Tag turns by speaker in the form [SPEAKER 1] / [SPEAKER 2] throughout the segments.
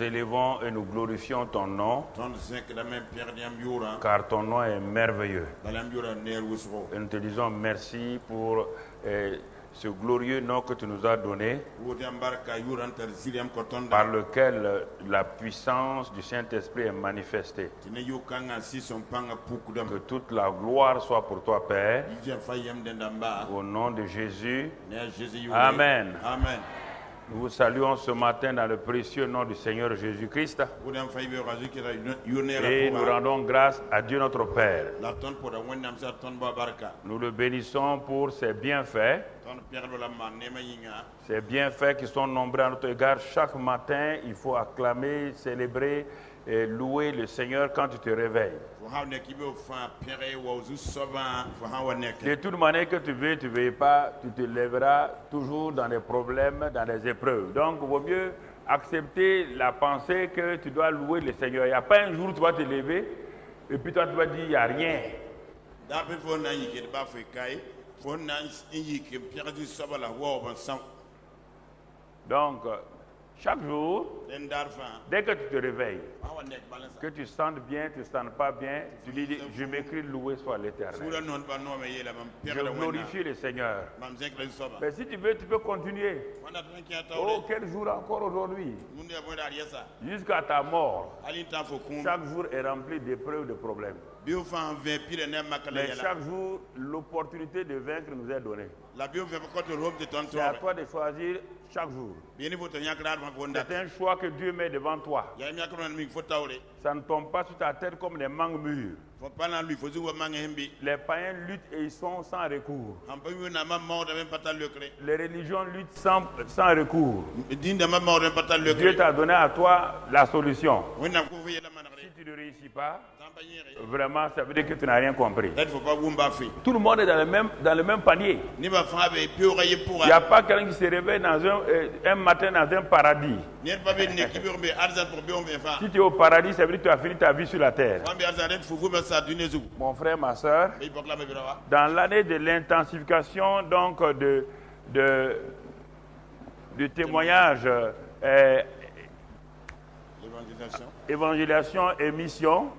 [SPEAKER 1] élevons et nous glorifions ton nom, car ton nom est merveilleux. Et nous te disons merci pour ce glorieux nom que tu nous as donné, par lequel la puissance du Saint-Esprit est manifestée. Que toute la gloire soit pour toi, Père, au nom de Jésus. Amen.
[SPEAKER 2] Amen.
[SPEAKER 1] Nous vous saluons ce matin dans le précieux nom du Seigneur Jésus-Christ. Et nous rendons grâce à Dieu notre Père. Nous le bénissons pour ses bienfaits. Ces bienfaits qui sont nombreux à notre égard. Chaque matin, il faut acclamer, célébrer et louer le Seigneur quand tu te réveilles. De toute manière que tu ne veuilles pas, tu te lèveras toujours dans des problèmes, dans des épreuves. Donc, il vaut mieux accepter la pensée que tu dois louer le Seigneur. Il n'y a pas un jour où tu vas te lever et puis toi tu vas dire il n'y a rien. Donc, chaque jour, dès que tu te réveilles, que tu sentes bien, tu ne sens pas bien, tu dis, je m'écris loué soit l'Éternel. Je glorifie le Seigneur. Mais si tu veux, tu peux continuer. Oh, quel jour encore aujourd'hui? Jusqu'à ta mort. Chaque jour est rempli d'épreuves, de problèmes. Mais chaque jour, l'opportunité de vaincre nous est donnée. C'est à toi de choisir chaque jour. C'est un choix que Dieu met devant toi. Ça ne tombe pas sur ta tête comme des mangues mûres. Les païens luttent et ils sont sans recours. Les religions luttent sans recours. Dieu t'a donné à toi la solution. Si tu ne réussis pas, vraiment, ça veut dire que tu n'as rien compris. Tout le monde est dans le même panier. Il n'y a pas quelqu'un qui se réveille un matin dans un paradis. Si tu es au paradis, ça veut dire que tu as fini ta vie sur la terre. Mon frère, ma soeur, dans l'année de l'intensification donc de témoignages, évangélisation et mission,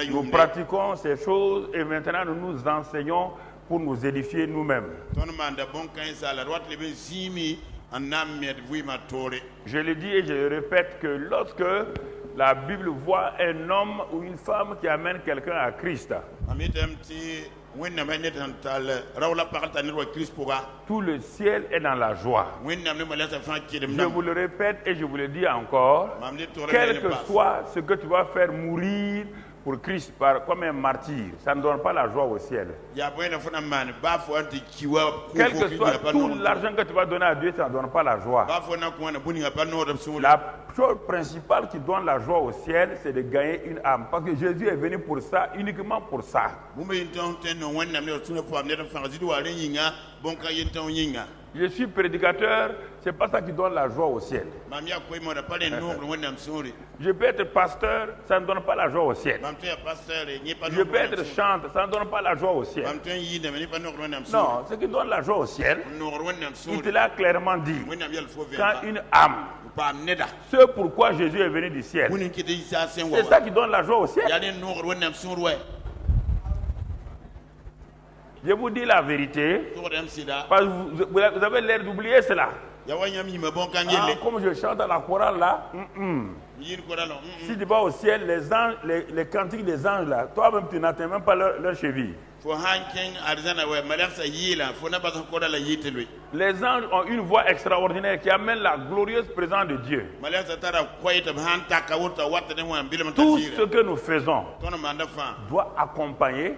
[SPEAKER 1] nous pratiquons ces choses et maintenant nous nous enseignons pour nous édifier nous-mêmes. Je le dis et je le répète que lorsque la Bible voit un homme ou une femme qui amène quelqu'un à Christ, tout le ciel est dans la joie. Je vous le répète et je vous le dis encore, quel que soit ce que tu vas faire mourir pour Christ comme un martyr, ça ne donne pas la joie au ciel. Quel que soit tout l'argent que tu vas donner à Dieu, ça ne donne pas la joie. La chose principale qui donne la joie au ciel, c'est de gagner une âme. Parce que Jésus est venu pour ça, uniquement pour ça. Je suis prédicateur, c'est pas ça qui donne la joie au ciel. Je peux être pasteur, ça ne donne pas la joie au ciel. Je peux être chanteur, ça ne donne pas la joie au ciel. Non, ce qui donne la joie au ciel, il te l'a clairement dit. Quand une âme, ce pourquoi Jésus est venu du ciel, c'est ça qui donne la joie au ciel. Je vous dis la vérité, parce que vous avez l'air d'oublier cela. Comme je chante à la chorale là, si tu vas au ciel, les anges, les cantiques des anges là, toi-même tu n'atteins même pas leur cheville. Les anges ont une voix extraordinaire qui amène la glorieuse présence de Dieu. Tout ce que nous faisons doit accompagner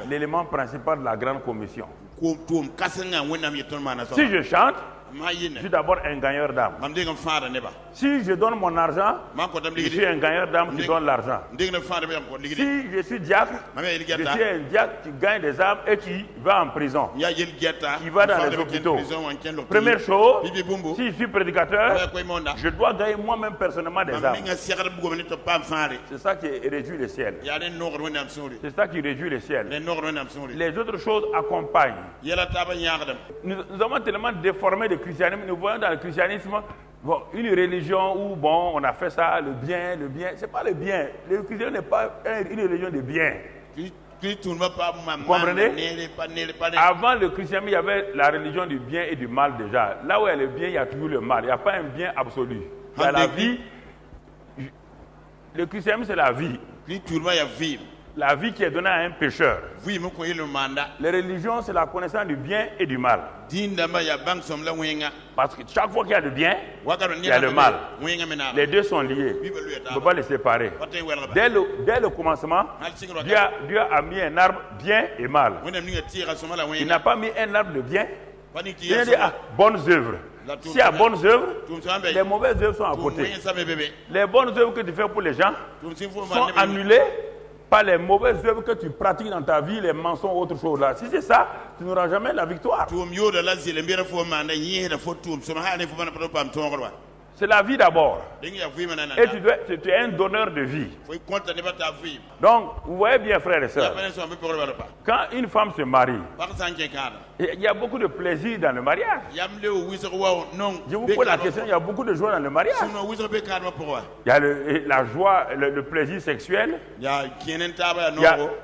[SPEAKER 1] l'élément principal de la grande commission. Si je chante, je suis d'abord un gagneur d'âme. Si je donne mon argent, je suis un gagneur d'âme qui donne l'argent. Si je suis diacre, je suis un diacre qui gagne des âmes et qui va en prison, qui va dans les hôpitaux. Première chose, si je suis prédicateur, je dois gagner moi-même personnellement des âmes. C'est ça qui réjouit le ciel. C'est ça qui réjouit le ciel. Les autres choses accompagnent. Nous avons tellement déformé de christianisme, nous voyons dans le christianisme une religion où on a fait ça, le bien. C'est pas le bien. Le christianisme n'est pas une religion de bien. Vous comprenez? Avant le christianisme, il y avait la religion du bien et du mal déjà. Là où il y a le bien, il y a toujours le mal. Il n'y a pas un bien absolu. Il y a la vie. Le christianisme, c'est la vie. La vie qui est donnée à un pécheur. Les religions, c'est la connaissance du bien et du mal. Parce que chaque fois qu'il y a le bien, il y a le mal. Les deux sont liés. On ne peut pas les séparer. Dès le commencement, Dieu a mis un arbre bien et mal. Il n'a pas mis un arbre de bien. Il a dit bonnes œuvres. S'il y a bonnes œuvres, les mauvaises œuvres sont à côté. Les bonnes œuvres que tu fais pour les gens sont annulées par les mauvaises œuvres que tu pratiques dans ta vie, les mensonges ou autre chose là. Si c'est ça, tu n'auras jamais la victoire. C'est la vie d'abord. Et tu es un donneur de vie. Donc, vous voyez bien, frères et sœurs, quand une femme se marie, il y a beaucoup de plaisir dans le mariage. Je vous pose la question, il y a beaucoup de joie dans le mariage. Il y a la joie, le plaisir sexuel. Il y a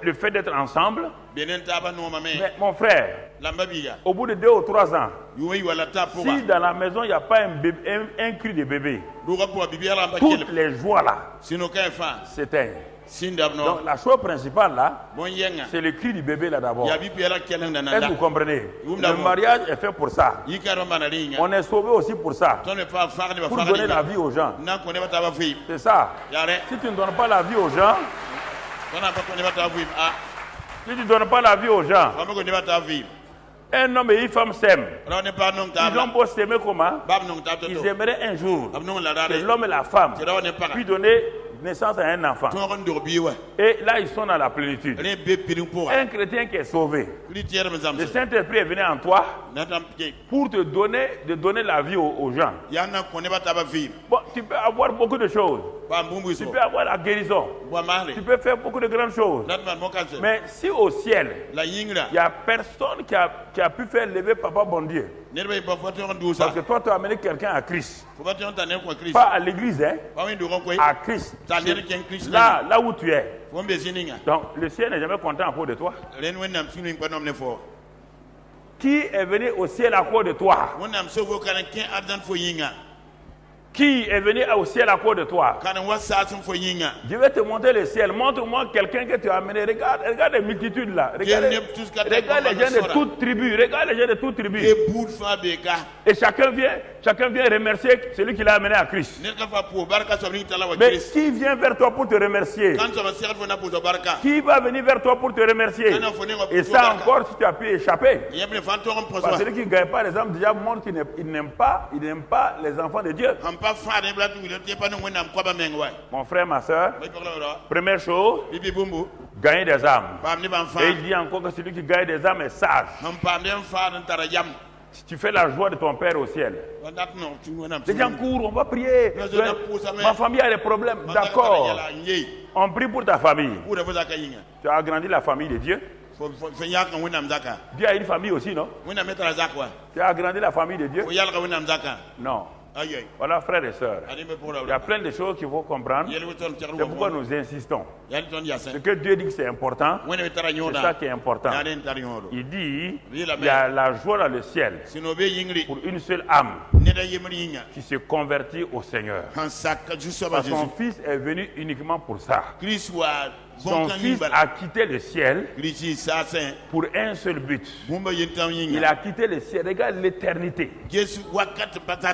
[SPEAKER 1] le fait d'être ensemble. Mais mon frère, au bout de 2 ou 3 ans, si dans la maison il n'y a pas un cri de bébé, toutes les joies là s'éteignent. Donc la chose principale là, c'est le cri du bébé là d'abord. Est-ce que vous comprenez? Le mariage est fait pour ça. On est sauvé aussi pour ça. Pour donner la vie aux gens. C'est ça. Si tu ne donnes pas la vie aux gens, si tu ne donnes pas la vie aux gens, un homme et une femme s'aiment. Ils ont beau s'aimer comment? Ils aimeraient un jour que l'homme et la femme puissent donner naissance à un enfant. Et là, ils sont dans la plénitude. Un chrétien qui est sauvé, le Saint-Esprit est venu en toi pour te donner la vie aux gens. Bon, tu peux avoir beaucoup de choses. Tu peux avoir la guérison. Tu peux faire beaucoup de grandes choses. Mais si au ciel, il n'y a personne qui a pu faire lever Papa bon Dieu. Parce que toi, tu as amené quelqu'un à Christ. Pas à l'église, hein? À Christ. Là où tu es. Donc, le ciel n'est jamais content à cause de toi. Qui est venu au ciel à cause de toi? Qui est venu au ciel à cause de toi? Je vais te montrer le ciel. Montre-moi quelqu'un que tu as amené. Regarde les multitudes là. Regarde les gens de toutes tribus. Regarde les gens de toutes tribus. Et chacun vient remercier celui qui l'a amené à Christ. Mais qui vient vers toi pour te remercier? Qui va venir vers toi pour te remercier? Et ça encore, si tu as pu échapper. Parce que celui qui ne gagne pas les âmes déjà montre qu'il n'aime pas les enfants de Dieu. Mon frère, ma soeur, première chose, gagner des âmes. Et il dit encore que celui qui gagne des âmes est sage. Si tu fais la joie de ton Père au ciel, les gens courent, on va prier. Ma famille a des problèmes. D'accord. On prie pour ta famille. Tu as agrandi la famille de Dieu. Dieu a une famille aussi, non? Tu as agrandi la famille de Dieu? Non. Voilà, frères et sœurs, il y a plein de choses qu'il faut comprendre. C'est pourquoi nous insistons. Ce que Dieu dit que c'est important, c'est ça qui est important. Il dit il y a la joie dans le ciel pour une seule âme qui se convertit au Seigneur. Parce que son Fils est venu uniquement pour ça. Son Fils a quitté le ciel pour un seul but. Il a quitté le ciel. Regarde l'éternité.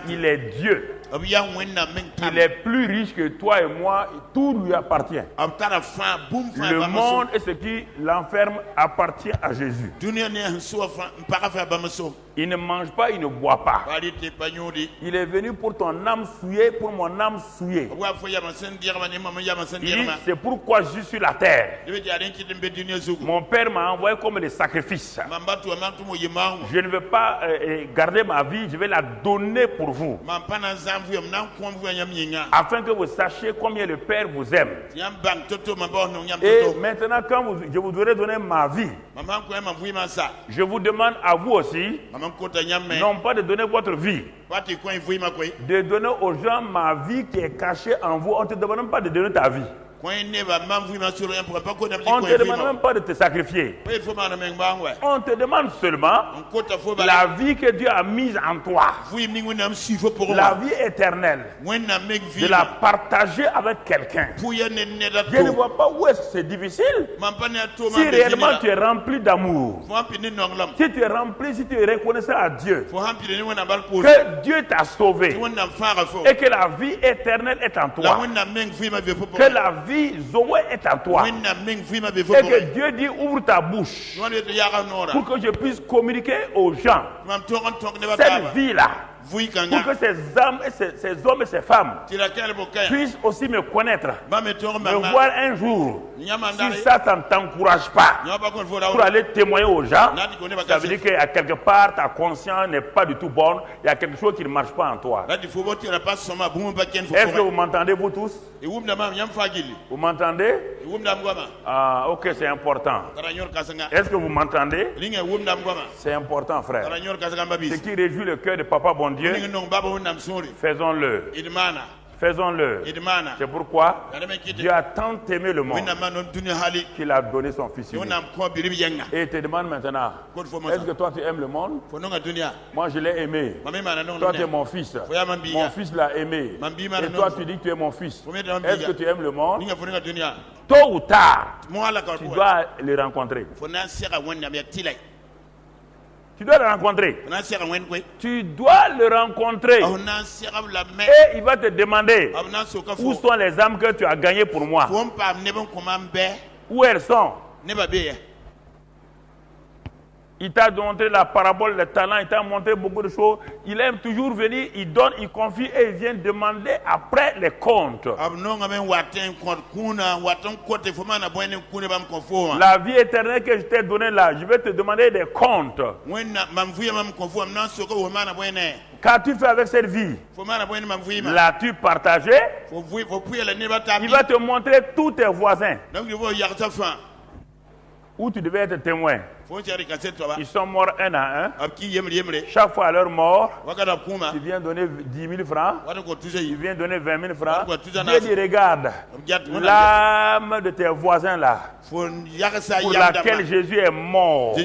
[SPEAKER 1] Il est Dieu. Il est plus riche que toi et moi. Tout lui appartient. Le monde et ce qui l'enferme appartient à Jésus. Il ne mange pas, il ne boit pas. Il est venu pour ton âme souillée, pour mon âme souillée. Il dit, c'est pourquoi je suis sur la terre. Mon père m'a envoyé comme des sacrifices. Je ne veux pas garder ma vie, je vais la donner pour vous. Afin que vous sachiez combien le Père vous aime. Et maintenant, quand je vous aurai donné ma vie, je vous demande à vous aussi, non pas de donner votre vie, de donner aux gens ma vie qui est cachée en vous. On ne te demande même pas de donner ta vie. On ne te demande même pas de te sacrifier. On te demande seulement la vie que Dieu a mise en toi. La vie éternelle. De la partager avec quelqu'un. Je ne vois pas où est-ce que c'est difficile. Si réellement tu es rempli d'amour. Si tu es rempli, si tu es reconnaissant à Dieu. Que Dieu t'a sauvé. Et que la vie éternelle est en toi. Que la vie Zoé est en toi. Et que Dieu dit ouvre ta bouche pour que je puisse communiquer aux gens cette vie-là. Pour que ces âmes, ces hommes et ces femmes puissent aussi me connaître, me voir un jour. Si ça ne t'encourage pas pour aller témoigner aux gens, ça veut dire qu'à quelque part ta conscience n'est pas du tout bonne, il y a quelque chose qui ne marche pas en toi. Est-ce que vous m'entendez vous tous? Vous m'entendez? Ah, ok, c'est important. Est-ce que vous m'entendez? C'est important, frère. Ce qui réjouit le cœur de Papa bon Dieu, faisons-le. Faisons-le. C'est pourquoi Dieu a tant aimé le monde qu'il a donné son Fils unique. Et il te demande maintenant, est-ce que toi tu aimes le monde? Moi je l'ai aimé. Toi tu es mon fils. Mon fils l'a aimé. Et toi tu dis que tu es mon fils. Est-ce que tu aimes le monde? Tôt ou tard, tu dois le rencontrer. Tu dois le rencontrer. Tu dois le rencontrer. Et il va te demander où sont les âmes que tu as gagnées pour moi. Où elles sont? Il t'a montré la parabole, le talent, il t'a montré beaucoup de choses. Il aime toujours venir, il donne, il confie et il vient demander après les comptes. La vie éternelle que je t'ai donnée là, je vais te demander des comptes. Qu'as-tu fait avec cette vie? L'as-tu partagé? Il va te montrer tous tes voisins. Où tu devais être témoin. Ils sont morts un à un. Chaque fois à leur mort, tu viens donner 10 000 francs. Tu viens donner 20 000 francs. Dieu dit, regarde, l'âme de tes voisins là, pour laquelle Jésus est mort,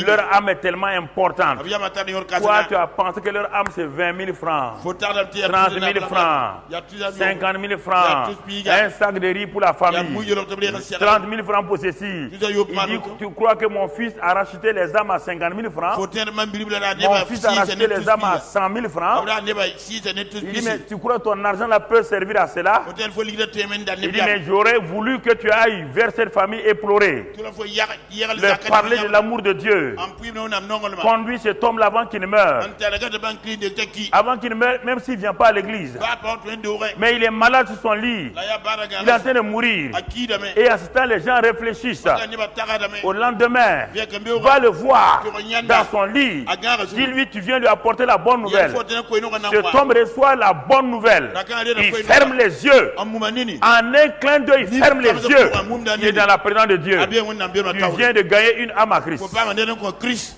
[SPEAKER 1] leur âme est tellement importante. Toi, tu as pensé que leur âme c'est 20 000 francs, 30 000 francs, 50 000 francs, un sac de riz pour la famille, 30 000 francs pour ceci. Il dit, tu crois que mon fils a racheté les âmes à 50 000 francs? Mon fils a racheté les âmes à 100 000 francs? Il dit, mais tu crois que ton argent là peut servir à cela? Il dit, mais j'aurais voulu que tu ailles vers cette famille et pleurer. Leur parler de l'amour de Dieu. Conduis cet homme là avant qu'il ne meure. Avant qu'il ne meure, même s'il ne vient pas à l'église. Mais il est malade sur son lit. Il est en train de mourir. Et à ce temps, les gens réfléchissent. Au lendemain, va le voir dans son lit. Dis-lui, tu viens lui apporter la bonne nouvelle. Cet homme reçoit la bonne nouvelle. Il ferme les yeux. En un clin d'œil, il ferme les yeux. Il est dans la présence de Dieu. Tu viens de gagner une âme à Christ.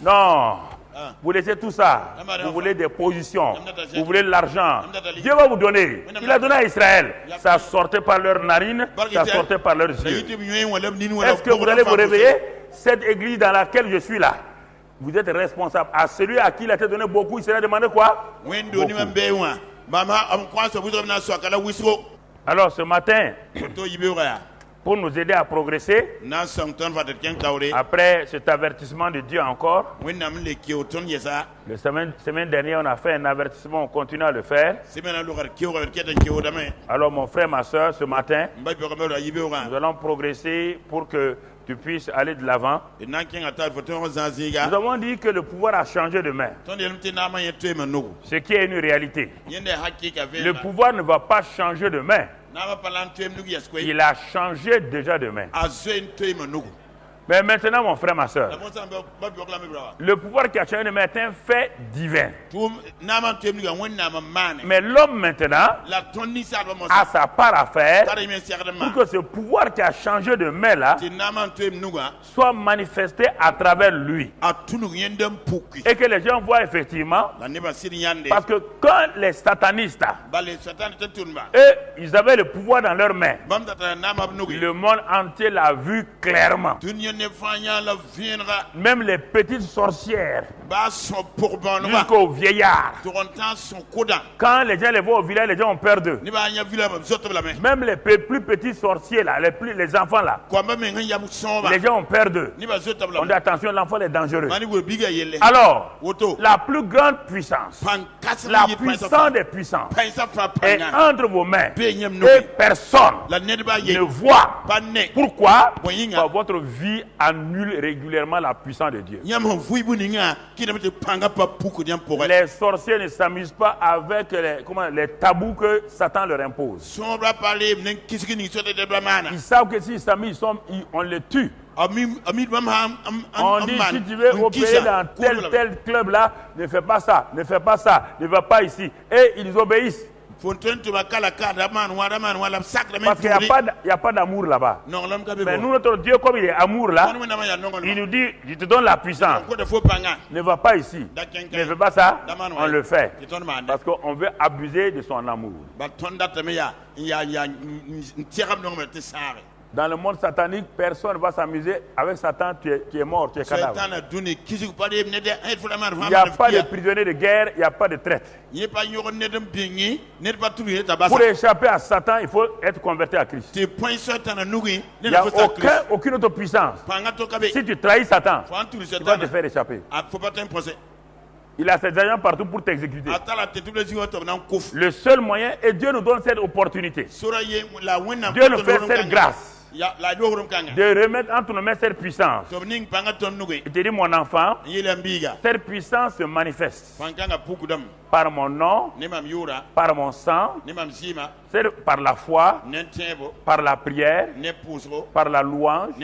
[SPEAKER 1] Non. Vous laissez tout ça. Vous voulez des positions. Vous voulez l'argent. Dieu va vous donner. Il a donné à Israël. Ça sortait par leurs narines. Ça sortait par leurs yeux. Est-ce que vous allez vous réveiller? Cette église dans laquelle je suis là, vous êtes responsable. À celui à qui il a été donné beaucoup, il sera demandé quoi? Beaucoup. Alors ce matin, pour nous aider à progresser, après cet avertissement de Dieu encore, la semaine dernière on a fait un avertissement, on continue à le faire. Alors mon frère, ma soeur, ce matin, nous allons progresser pour que tu puisses aller de l'avant. Nous avons dit que le pouvoir a changé de main. Ce qui est une réalité. Le pouvoir ne va pas changer de main. Il a changé déjà de main. Mais maintenant, mon frère, ma soeur, le pouvoir qui a changé de main est un fait divin. Mais l'homme maintenant a sa part à faire pour que ce pouvoir qui a changé de main là soit manifesté à travers lui. Et que les gens voient effectivement, parce que quand les satanistes, eux, ils avaient le pouvoir dans leurs mains, le monde entier l'a vu clairement. Même les petites sorcières jusqu'aux vieillards. Quand les gens les voient au village, les gens ont peur d'eux. Même les plus petits sorciers là, les enfants là, les gens ont peur d'eux. On dit attention, l'enfant est dangereux. Alors, la plus grande puissance, la puissance des puissances est entre vos mains. Et personne ne voit. Pourquoi? Car votre vie annule régulièrement la puissance de Dieu. Les sorciers ne s'amusent pas avec les tabous que Satan leur impose. Ils savent que s'ils s'amusent, on les tue. On dit si tu veux opérer dans tel club là, ne fais pas ça, ne fais pas ça, ne va pas ici. Et ils obéissent. Parce qu'il n'y a pas d'amour là-bas. Mais nous, notre Dieu, comme il est amour là, il nous dit, je te donne la puissance. Ne va pas ici. Ne fais pas ça, on le fait. Parce qu'on veut abuser de son amour. Dans le monde satanique, personne ne va s'amuser avec Satan, tu es mort, tu es cadavre. Il n'y a pas de prisonniers de guerre, il n'y a pas de traite. Pour échapper à Satan, il faut être converti à Christ. Il n'y a aucune autre puissance. Si tu trahis Satan, il va te faire échapper. Il a ses agents partout pour t'exécuter. Le seul moyen, et Dieu nous donne cette opportunité. Dieu nous fait cette grâce de remettre entre nos mains cette puissance. Je te dis, mon enfant, cette puissance se manifeste par mon nom, par mon sang, par la foi, par la prière, par la louange.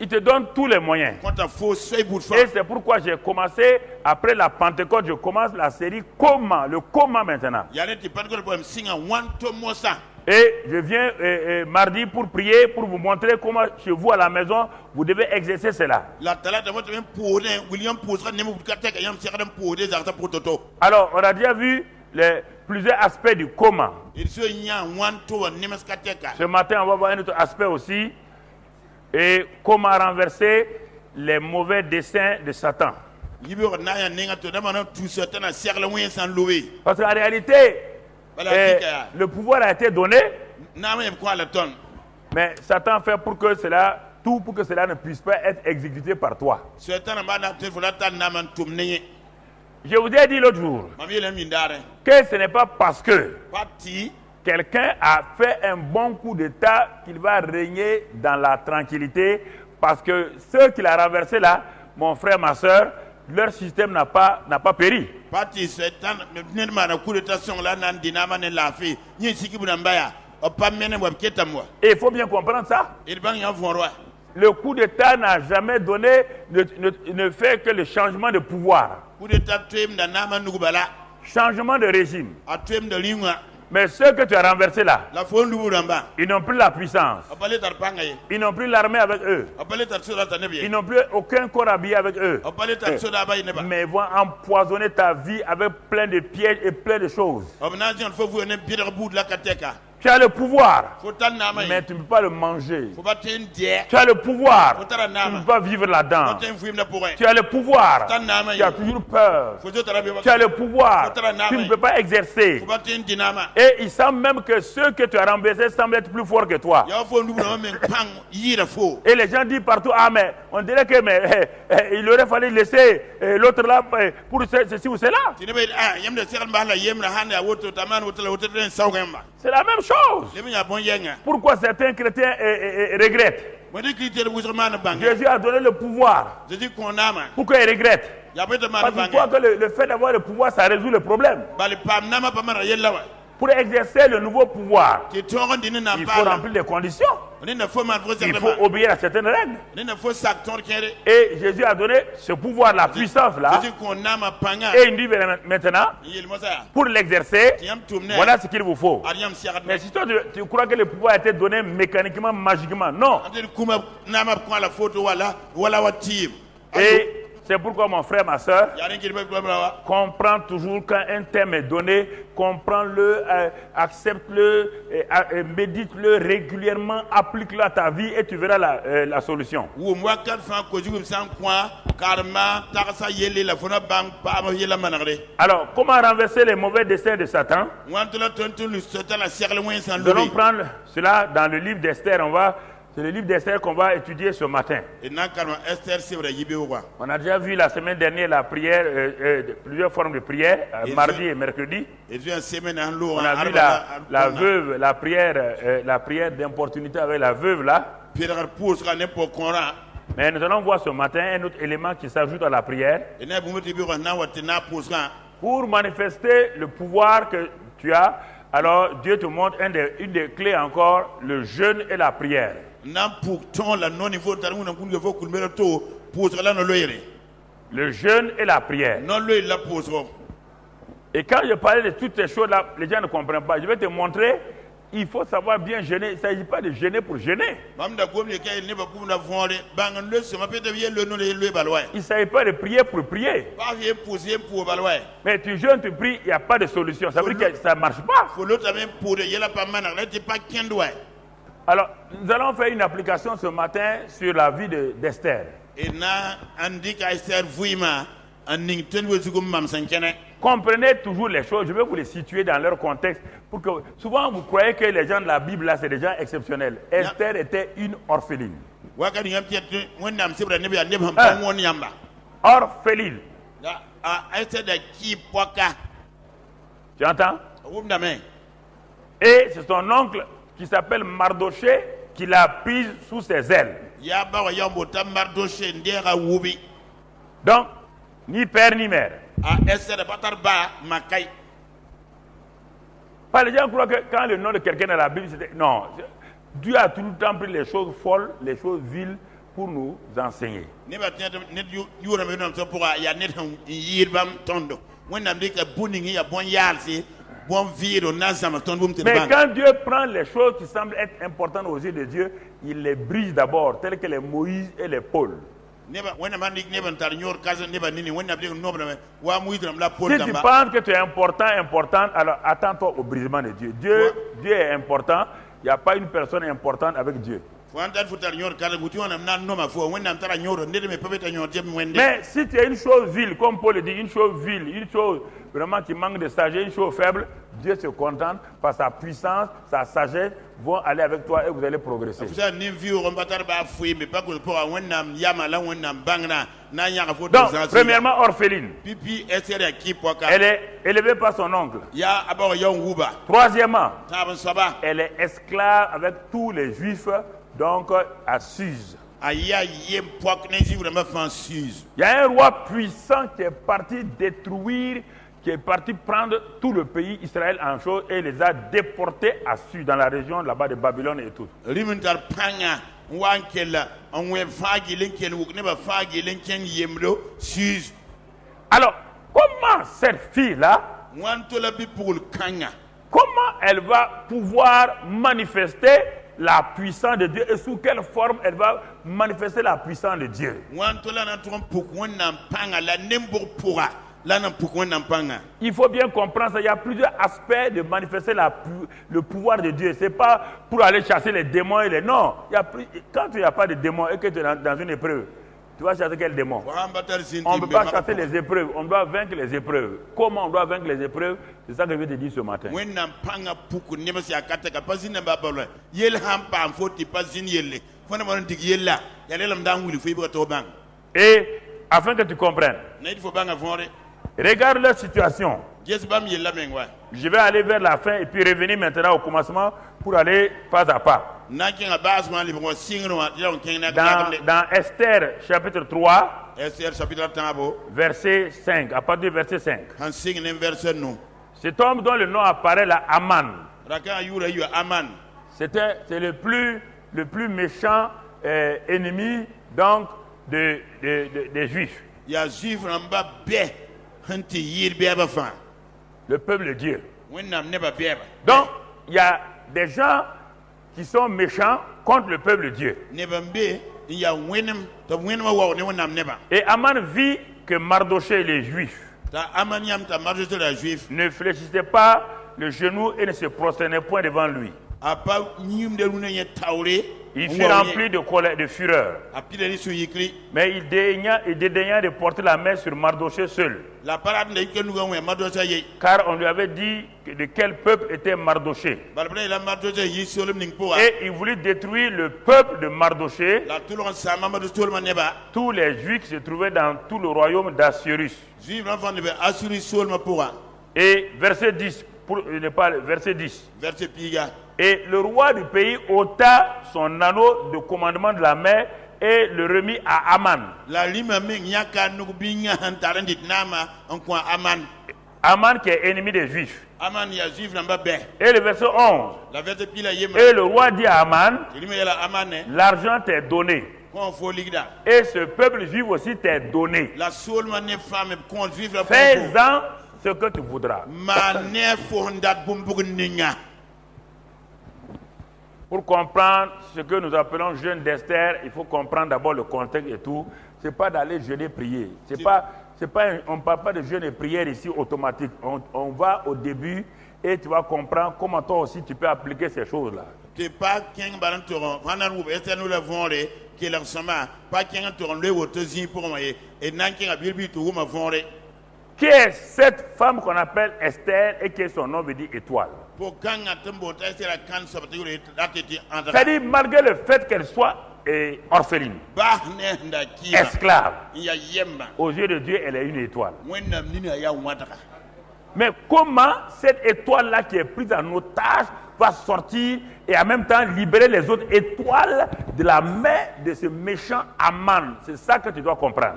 [SPEAKER 1] Il te donne tous les moyens. Et c'est pourquoi j'ai commencé, après la Pentecôte, je commence la série Comment, le comment maintenant. Et je viens mardi pour prier, pour vous montrer comment chez vous à la maison, vous devez exercer cela. Alors, on a déjà vu plusieurs aspects du comment. Ce matin, on va voir un autre aspect aussi. Et comment renverser les mauvais desseins de Satan. Parce qu'en réalité, le pouvoir a été donné, mais Satan fait pour que cela, tout pour que cela ne puisse pas être exécuté par toi. Je vous ai dit l'autre jour que ce n'est pas parce que quelqu'un a fait un bon coup d'État qu'il va régner dans la tranquillité, parce que ceux qu'il a renversés là, mon frère, ma soeur, leur système n'a pas péri. Et il faut bien comprendre ça. Le coup d'État n'a jamais donné, ne fait que le changement de pouvoir. Changement de régime. Mais ceux que tu as renversés là, ils n'ont plus la puissance. Ils n'ont plus l'armée avec eux. Ils n'ont plus aucun corps habillé avec eux. Mais ils vont empoisonner ta vie avec plein de pièges et plein de choses. Tu as le pouvoir, mais tu ne peux pas le manger. Tu as le pouvoir, tu ne peux pas vivre là-dedans. Tu as le pouvoir, tu as toujours peur. Tu as le pouvoir, tu ne peux pas exercer. Et il semble même que ceux que tu as renversés semblent être plus forts que toi. Et les gens disent partout, ah mais on dirait que il aurait fallu laisser l'autre là pour ceci ou cela. C'est la même chose. Pourquoi certains chrétiens regrettent? Jésus a donné le pouvoir pour qu'il regrette. Parce qu'il croit que le fait d'avoir le pouvoir, ça résout le problème. Pour exercer le nouveau pouvoir, il faut remplir des conditions. Il faut obéir à certaines règles. Et Jésus a donné ce pouvoir, la puissance-là. Et il dit maintenant, pour l'exercer, voilà ce qu'il vous faut. Mais si toi tu crois que le pouvoir a été donné mécaniquement, magiquement, non. Et c'est pourquoi mon frère, ma soeur, comprends toujours quand un thème est donné, comprends-le, accepte-le, médite-le régulièrement, applique-le à ta vie et tu verras la solution. Alors, comment renverser les mauvais desseins de Satan? Nous allons prendre cela dans le livre d'Esther. C'est le livre d'Esther qu'on va étudier ce matin. On a déjà vu la semaine dernière la prière, plusieurs formes de prière, mardi et mercredi. On a vu la veuve, la prière d'importunité avec la veuve là. Mais nous allons voir ce matin un autre élément qui s'ajoute à la prière. Pour manifester le pouvoir que tu as, alors Dieu te montre une des clés encore, le jeûne et la prière. Le jeûne et la prière. Et quand je parlais de toutes ces choses-là, les gens ne comprennent pas. Je vais te montrer, il faut savoir bien jeûner. Il ne s'agit pas de jeûner pour jeûner. Il ne s'agit pas de prier pour prier. Mais tu jeûnes, tu pries, il n'y a pas de solution. Ça veut dire que ça ne marche pas. Alors, nous allons faire une application ce matin sur la vie d'Esther. Comprenez toujours les choses, je vais vous les situer dans leur contexte. Pour que, souvent, vous croyez que les gens de la Bible, là, c'est des gens exceptionnels. Esther était une orpheline. Orpheline. Tu entends? Et c'est son oncle qui s'appelle Mardoché, qui l'a prise sous ses ailes. Donc, ni père ni mère. Pas les gens croient que quand le nom de quelqu'un dans la Bible, c'était... Non, Dieu a tout le temps pris les choses folles, les choses viles pour nous enseigner. Mais quand Dieu prend les choses qui semblent être importantes aux yeux de Dieu, il les brise d'abord, telles que les Moïse et les Paul. Si tu penses que tu es important, alors attends-toi au brisement de Dieu. Dieu est important, il n'y a pas une personne importante avec Dieu. Mais si tu es une chose vile, comme Paul le dit, une chose vile, une chose vraiment qui manque de sagesse, une chose faible, Dieu se contente par sa puissance, sa sagesse, vont aller avec toi et vous allez progresser. Donc, premièrement, orpheline. Elle est élevée par son oncle. Troisièmement, elle est esclave avec tous les juifs, donc à Suse. Il y a un roi puissant qui est parti détruire, qui est parti prendre tout le pays Israël en chose et les a déportés à Suse, dans la région là-bas de Babylone et tout. Alors, comment cette fille-là, comment elle va pouvoir manifester la puissance de Dieu et sous quelle forme elle va manifester la puissance de Dieu? Il faut bien comprendre ça. Il y a plusieurs aspects de manifester le pouvoir de Dieu. Ce n'est pas pour aller chasser les démons et les... Non. Quand il n'y a pas de démons et que tu es dans une épreuve, tu vas chasser quel démon? On ne peut pas chasser les épreuves. On doit vaincre les épreuves. Comment on doit vaincre les épreuves? C'est ça que je vais te dire ce matin. Et afin que tu comprennes, regarde leur situation. Je vais aller vers la fin et puis revenir maintenant au commencement pour aller pas à pas. Dans Esther chapitre 3, verset 5, à partir du verset 5. Cet homme dont le nom apparaît là, Aman. C'est le plus méchant ennemi donc des Juifs. Le peuple de Dieu. Donc, il y a des gens qui sont méchants contre le peuple de Dieu. Et Aman vit que Mardoché, les Juifs, ne fléchissait pas le genou et ne se prosternait point devant lui. Il fut rempli de colère, de fureur. Mais il dédaigna de porter la main sur Mardoché seul. Car on lui avait dit de quel peuple était Mardoché. Et il voulut détruire le peuple de Mardoché, tous les Juifs qui se trouvaient dans tout le royaume d'Assyrus. Et verset 10, verset 10. Et le roi du pays ôta son anneau de commandement de la main et le remit à Aman. Aman qui est ennemi des Juifs. Et le verset 11. Et le roi dit à Aman, l'argent t'est donné. Et ce peuple juif aussi t'est donné. Fais-en ce que tu voudras. Pour comprendre ce que nous appelons jeûne d'Esther, il faut comprendre d'abord le contexte et tout. Ce n'est pas d'aller jeûner, prier. On ne parle pas de jeûne et prière ici automatique. On va au début et tu vas comprendre comment toi aussi tu peux appliquer ces choses-là. Qui est cette femme qu'on appelle Esther et que son nom veut dire étoile? C'est-à-dire malgré le fait qu'elle soit orpheline, esclave, aux yeux de Dieu, elle est une étoile. Mais comment cette étoile-là qui est prise en otage va sortir et en même temps libérer les autres étoiles de la main de ce méchant Aman? C'est ça que tu dois comprendre.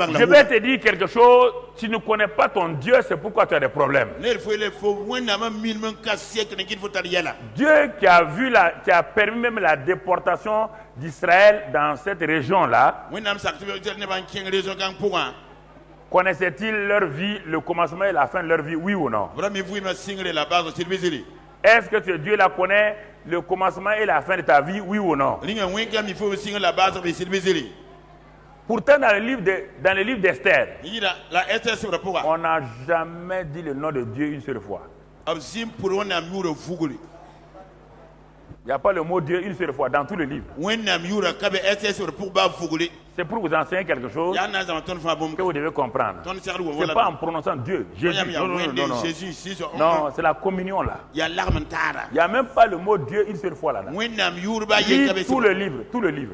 [SPEAKER 1] Je vais te dire quelque chose, tu ne connais pas ton Dieu, c'est pourquoi tu as des problèmes. Dieu qui a permis même la déportation d'Israël dans cette région-là, connaissait-il leur vie, le commencement et la fin de leur vie, oui ou non? Est-ce que ce Dieu-là connaît le commencement et la fin de ta vie, oui ou non? Pourtant, dans le livre d'Esther, on n'a jamais dit le nom de Dieu une seule fois. Il n'y a pas le mot Dieu une seule fois dans tout le livre. C'est pour vous enseigner quelque chose que vous devez comprendre. Ce n'est pas en prononçant Dieu, Jésus. Non, c'est la communion là. Il n'y a même pas le mot Dieu une seule fois là. Lis tout le livre, tout le livre.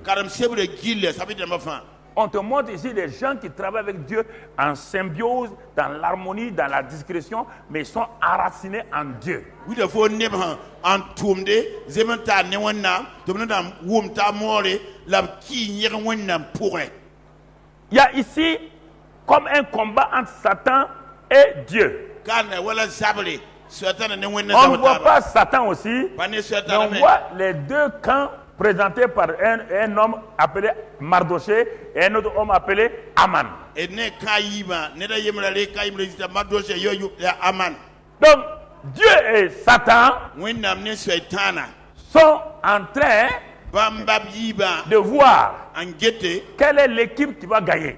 [SPEAKER 1] On te montre ici des gens qui travaillent avec Dieu en symbiose, dans l'harmonie, dans la discrétion, mais ils sont enracinés en Dieu. Il y a ici comme un combat entre Satan et Dieu. On ne voit pas Satan aussi, mais on voit les deux camps présenté par un homme appelé Mardoché et un autre homme appelé Aman. Donc, Dieu et Satan sont en train de voir quelle est l'équipe qui va gagner.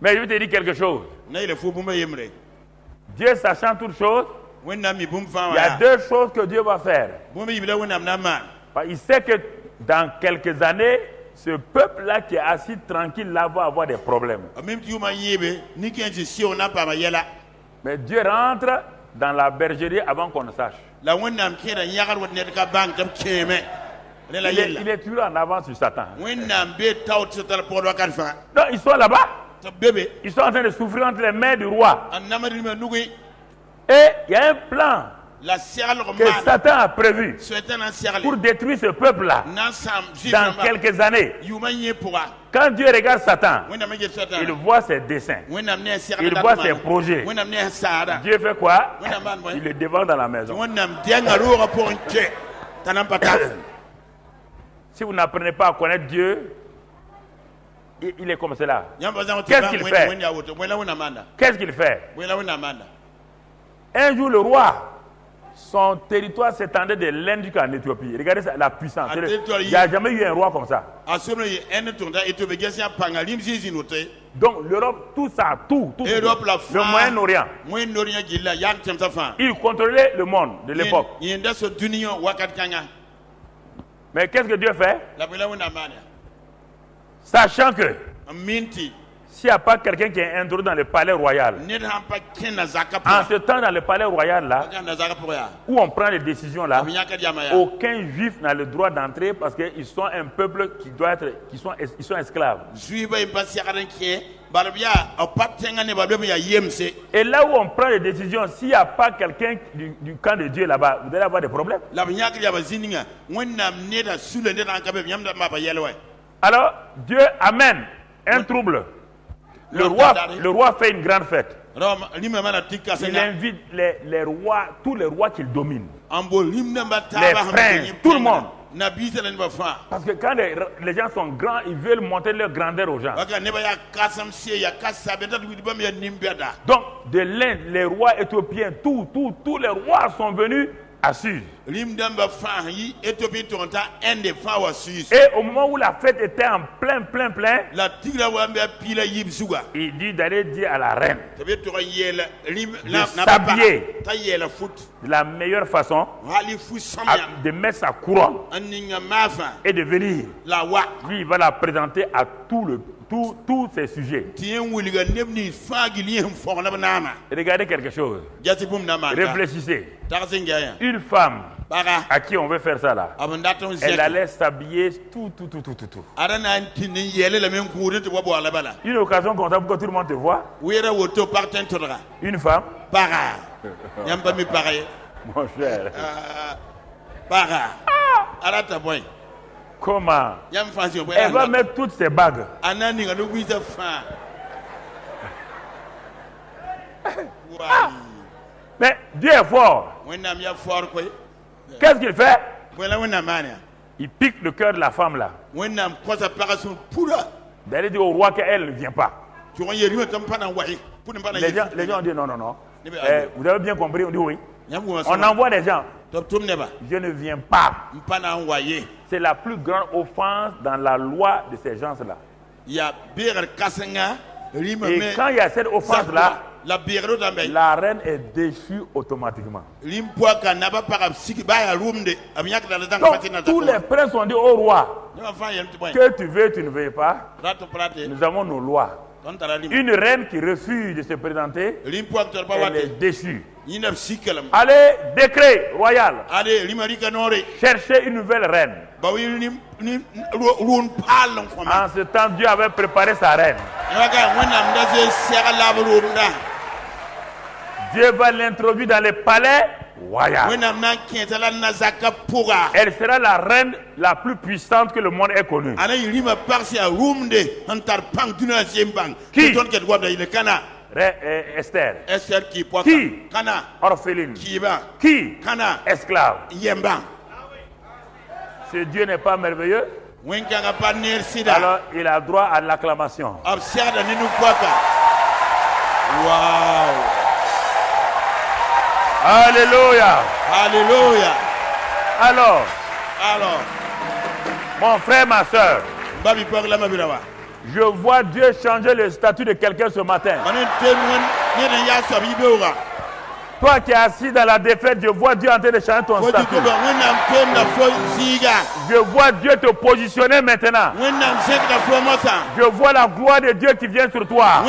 [SPEAKER 1] Mais je vais te dire quelque chose. Dieu sachant toutes choses, il y a deux choses que Dieu va faire. Il sait que dans quelques années, ce peuple-là qui est assis tranquille là va avoir des problèmes. Mais Dieu rentre dans la bergerie avant qu'on ne sache. Il est toujours en avance sur Satan. Non, ils sont là-bas. Ils sont en train de souffrir entre les mains du roi. Et il y a un plan que Satan a prévu pour détruire ce peuple-là dans quelques années. Quand Dieu regarde Satan, il voit ses desseins, il voit ses projets. Dieu fait quoi? Il le dévore dans la maison. Si vous n'apprenez pas à connaître Dieu, il est comme cela. Qu'est-ce qu'il fait? Qu'est-ce qu'il fait? Un jour, le roi, son territoire s'étendait de l'Inde jusqu'en Éthiopie. Regardez ça, la puissance. Il n'y a jamais eu un roi comme ça. Donc l'Europe, tout ça, tout le Moyen-Orient. Il contrôlait le monde de l'époque. Mais qu'est-ce que Dieu fait? Sachant que s'il n'y a pas quelqu'un qui est introduit dans le palais royal, en ce temps dans le palais royal là, où on prend les décisions là, aucun juif n'a le droit d'entrer parce qu'ils sont un peuple qui doit être, ils sont esclaves. Et là où on prend les décisions, s'il n'y a pas quelqu'un du camp de Dieu là-bas, vous allez avoir des problèmes. Alors Dieu amène un trouble. Le roi fait une grande fête. Il invite les rois, tous les rois qu'il domine. Les princes, tout le monde. Parce que quand les gens sont grands, ils veulent montrer leur grandeur aux gens. Donc, de l'Inde, les rois éthiopiens, tous les rois sont venus à Suse. Et au moment où la fête était en plein, il dit d'aller dire à la reine de s'habiller de la meilleure façon, de mettre sa couronne et de venir. Lui, il va la présenter à tous ces sujets. Regardez quelque chose. Réfléchissez. Une femme à qui on veut faire ça là, elle allait s'habiller tout. Une occasion comme ça pour que tout le monde te voit. Une femme. Mon cher. Comment? Elle va mettre toutes ses bagues. Mais Dieu est fort. Qu'est-ce qu'il fait? Il pique le cœur de la femme là. D'aller dire au roi qu'elle ne vient pas. Les gens ont dit non. Vous avez bien compris? On dit oui. On envoie des gens. Je ne viens pas. C'est la plus grande offense dans la loi de ces gens-là. Et quand il y a cette offense-là, la reine est déchue automatiquement. Donc, tous les princes ont dit au roi, que tu veux, tu ne veux pas, nous avons nos lois. Une reine qui refuse de se présenter, elle est déchue. Allez, décret royal. Cherchez une nouvelle reine. En ce temps, Dieu avait préparé sa reine. Dieu va l'introduire dans le palais royal. Elle sera la reine la plus puissante que le monde ait connue. Qui? Esther. Qui? Orpheline. Qui? Esclave. Ce Dieu n'est pas merveilleux? Alors il a droit à l'acclamation.
[SPEAKER 2] Wow.
[SPEAKER 1] Alléluia. Alors, mon frère, ma soeur, je vois Dieu changer le statut de quelqu'un ce matin. Toi qui es assis dans la défaite, je vois Dieu en train de changer ton statut. Je vois Dieu te positionner maintenant. Je vois la gloire de Dieu qui vient sur toi.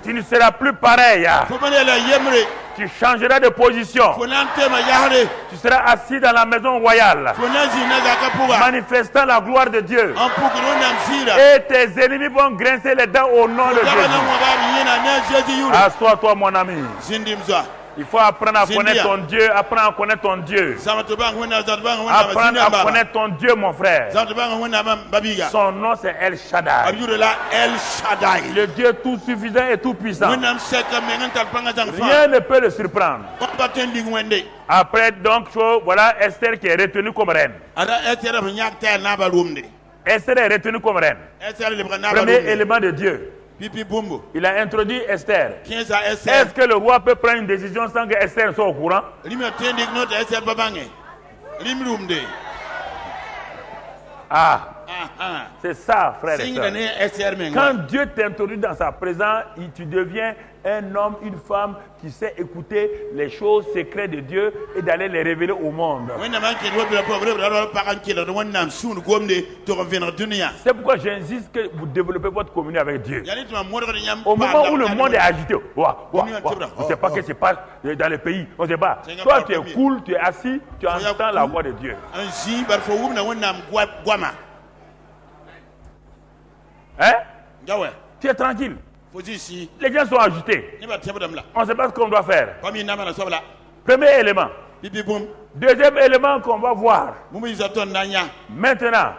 [SPEAKER 1] Tu ne seras plus pareil. Tu changeras de position. Tu seras assis dans la maison royale, manifestant la gloire de Dieu. Et tes ennemis vont grincer les dents au nom de Jésus. Assois-toi, mon ami. Il faut apprendre à connaître ton Dieu. Apprendre à connaître ton Dieu. Apprendre à connaître ton Dieu, mon frère. Son nom, c'est El Shaddai. Le Dieu tout suffisant et tout puissant. Rien ne peut le surprendre. Après, donc, voilà Esther qui est retenue comme reine. Esther est retenue comme reine. Premier élément de Dieu. Il a introduit Esther. Est-ce que le roi peut prendre une décision sans que Esther soit au courant? C'est ça, frère et soeur. Quand Dieu t'introduit dans sa présence, tu deviens un homme, une femme qui sait écouter les choses secrètes de Dieu et d'aller les révéler au monde. C'est pourquoi j'insiste que vous développez votre communion avec Dieu. Au moment où le monde est agité, on ne sait pas ce qui se passe dans le pays, on ne sait pas. Toi, tu es cool, tu es assis, tu entends la voix de Dieu. Hein? Tu es tranquille. Les gens sont agités. On ne sait pas ce qu'on doit faire. Premier élément. Deuxième élément qu'on va voir. Maintenant,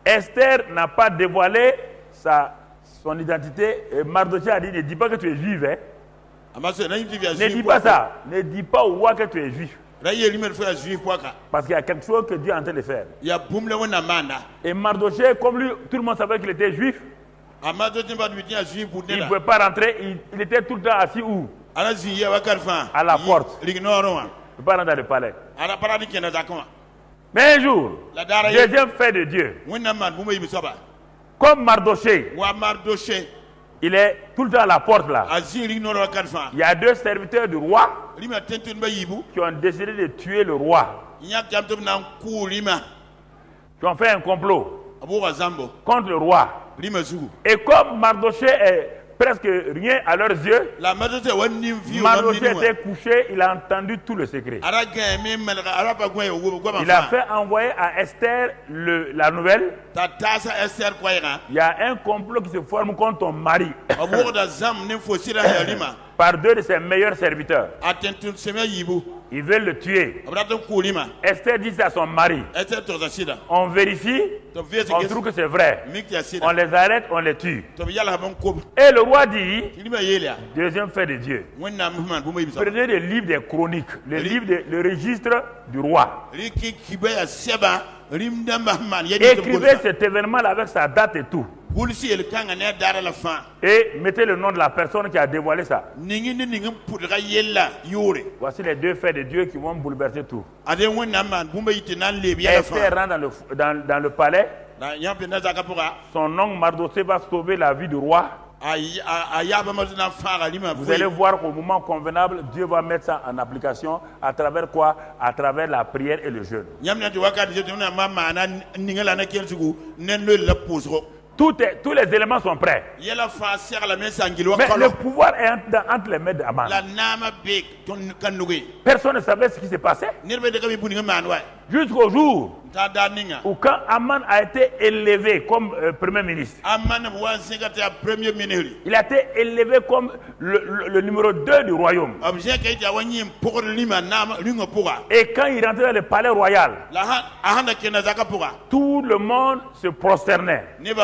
[SPEAKER 1] Esther n'a pas dévoilé son identité. Mardochée a dit, ne dis pas que tu es juif. Hein? Ne dis pas ça. Ne dis pas au roi que tu es juif. Parce qu'il y a quelque chose que Dieu est en train de faire. Et Mardochée, comme lui, tout le monde savait qu'il était juif. Il ne pouvait pas rentrer. Il était tout le temps assis où? À la porte. Il ne peut pas rentrer dans le palais. Mais un jour, deuxième fait de Dieu. Comme Mardochée, il est tout le temps à la porte là. Il y a deux serviteurs du roi qui ont décidé de tuer le roi. Qui ont fait un complot contre le roi. Et comme Mardochée est presque rien à leurs yeux, Mardochée était couché, il a entendu tout le secret. Il a fait envoyer à Esther la nouvelle. Il y a un complot qui se forme contre ton mari par deux de ses meilleurs serviteurs. Ils veulent le tuer. Esther dit à son mari. On vérifie, on trouve que c'est vrai. On les arrête, on les tue. Et le roi dit, deuxième fait de Dieu, prenez le livre des chroniques, le registre du roi. Écrivez cet événement avec sa date et tout. Et mettez le nom de la personne qui a dévoilé ça. Voici les deux faits de Dieu qui vont bouleverser tout. Esther rentre dans le palais. Son oncle Mardochée va sauver la vie du roi. Vous allez voir qu'au moment convenable, Dieu va mettre ça en application. À travers quoi? À travers la prière et le jeûne. Tous les éléments sont prêts. Mais le pouvoir est entre les mains d'Aman. Personne ne savait ce qui s'est passé. Jusqu'au jour où quand Aman a été élevé comme premier ministre, il a été élevé comme le numéro 2 du royaume. Et quand il rentrait dans le palais royal, tout le monde se prosternait. Et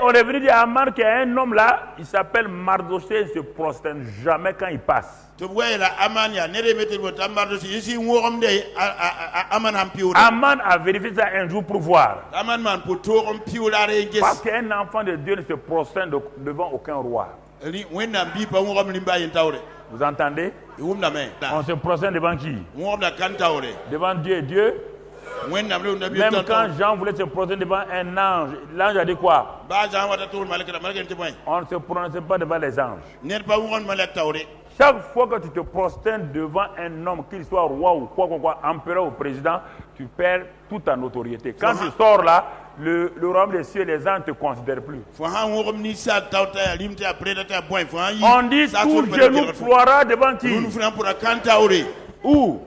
[SPEAKER 1] on est venu dire à Aman qu'il y a un homme là, il s'appelle Mardochée, il ne se prosterne jamais quand il passe. Aman a vérifié ça un jour pour voir. Parce qu'un enfant de Dieu ne se prosterne devant aucun roi. Vous entendez? On se prosterne devant qui? Devant Dieu et Dieu. Même quand Jean voulait se prosterner devant un ange, l'ange a dit quoi? On ne se prononce pas devant les anges. Chaque fois que tu te prosternes devant un homme, qu'il soit roi ou quoi, empereur ou président, tu perds toute ta notoriété. Quand tu sors là, le royaume des cieux et les anges ne te considèrent plus. On dit tout genou ploiera devant qui? Où?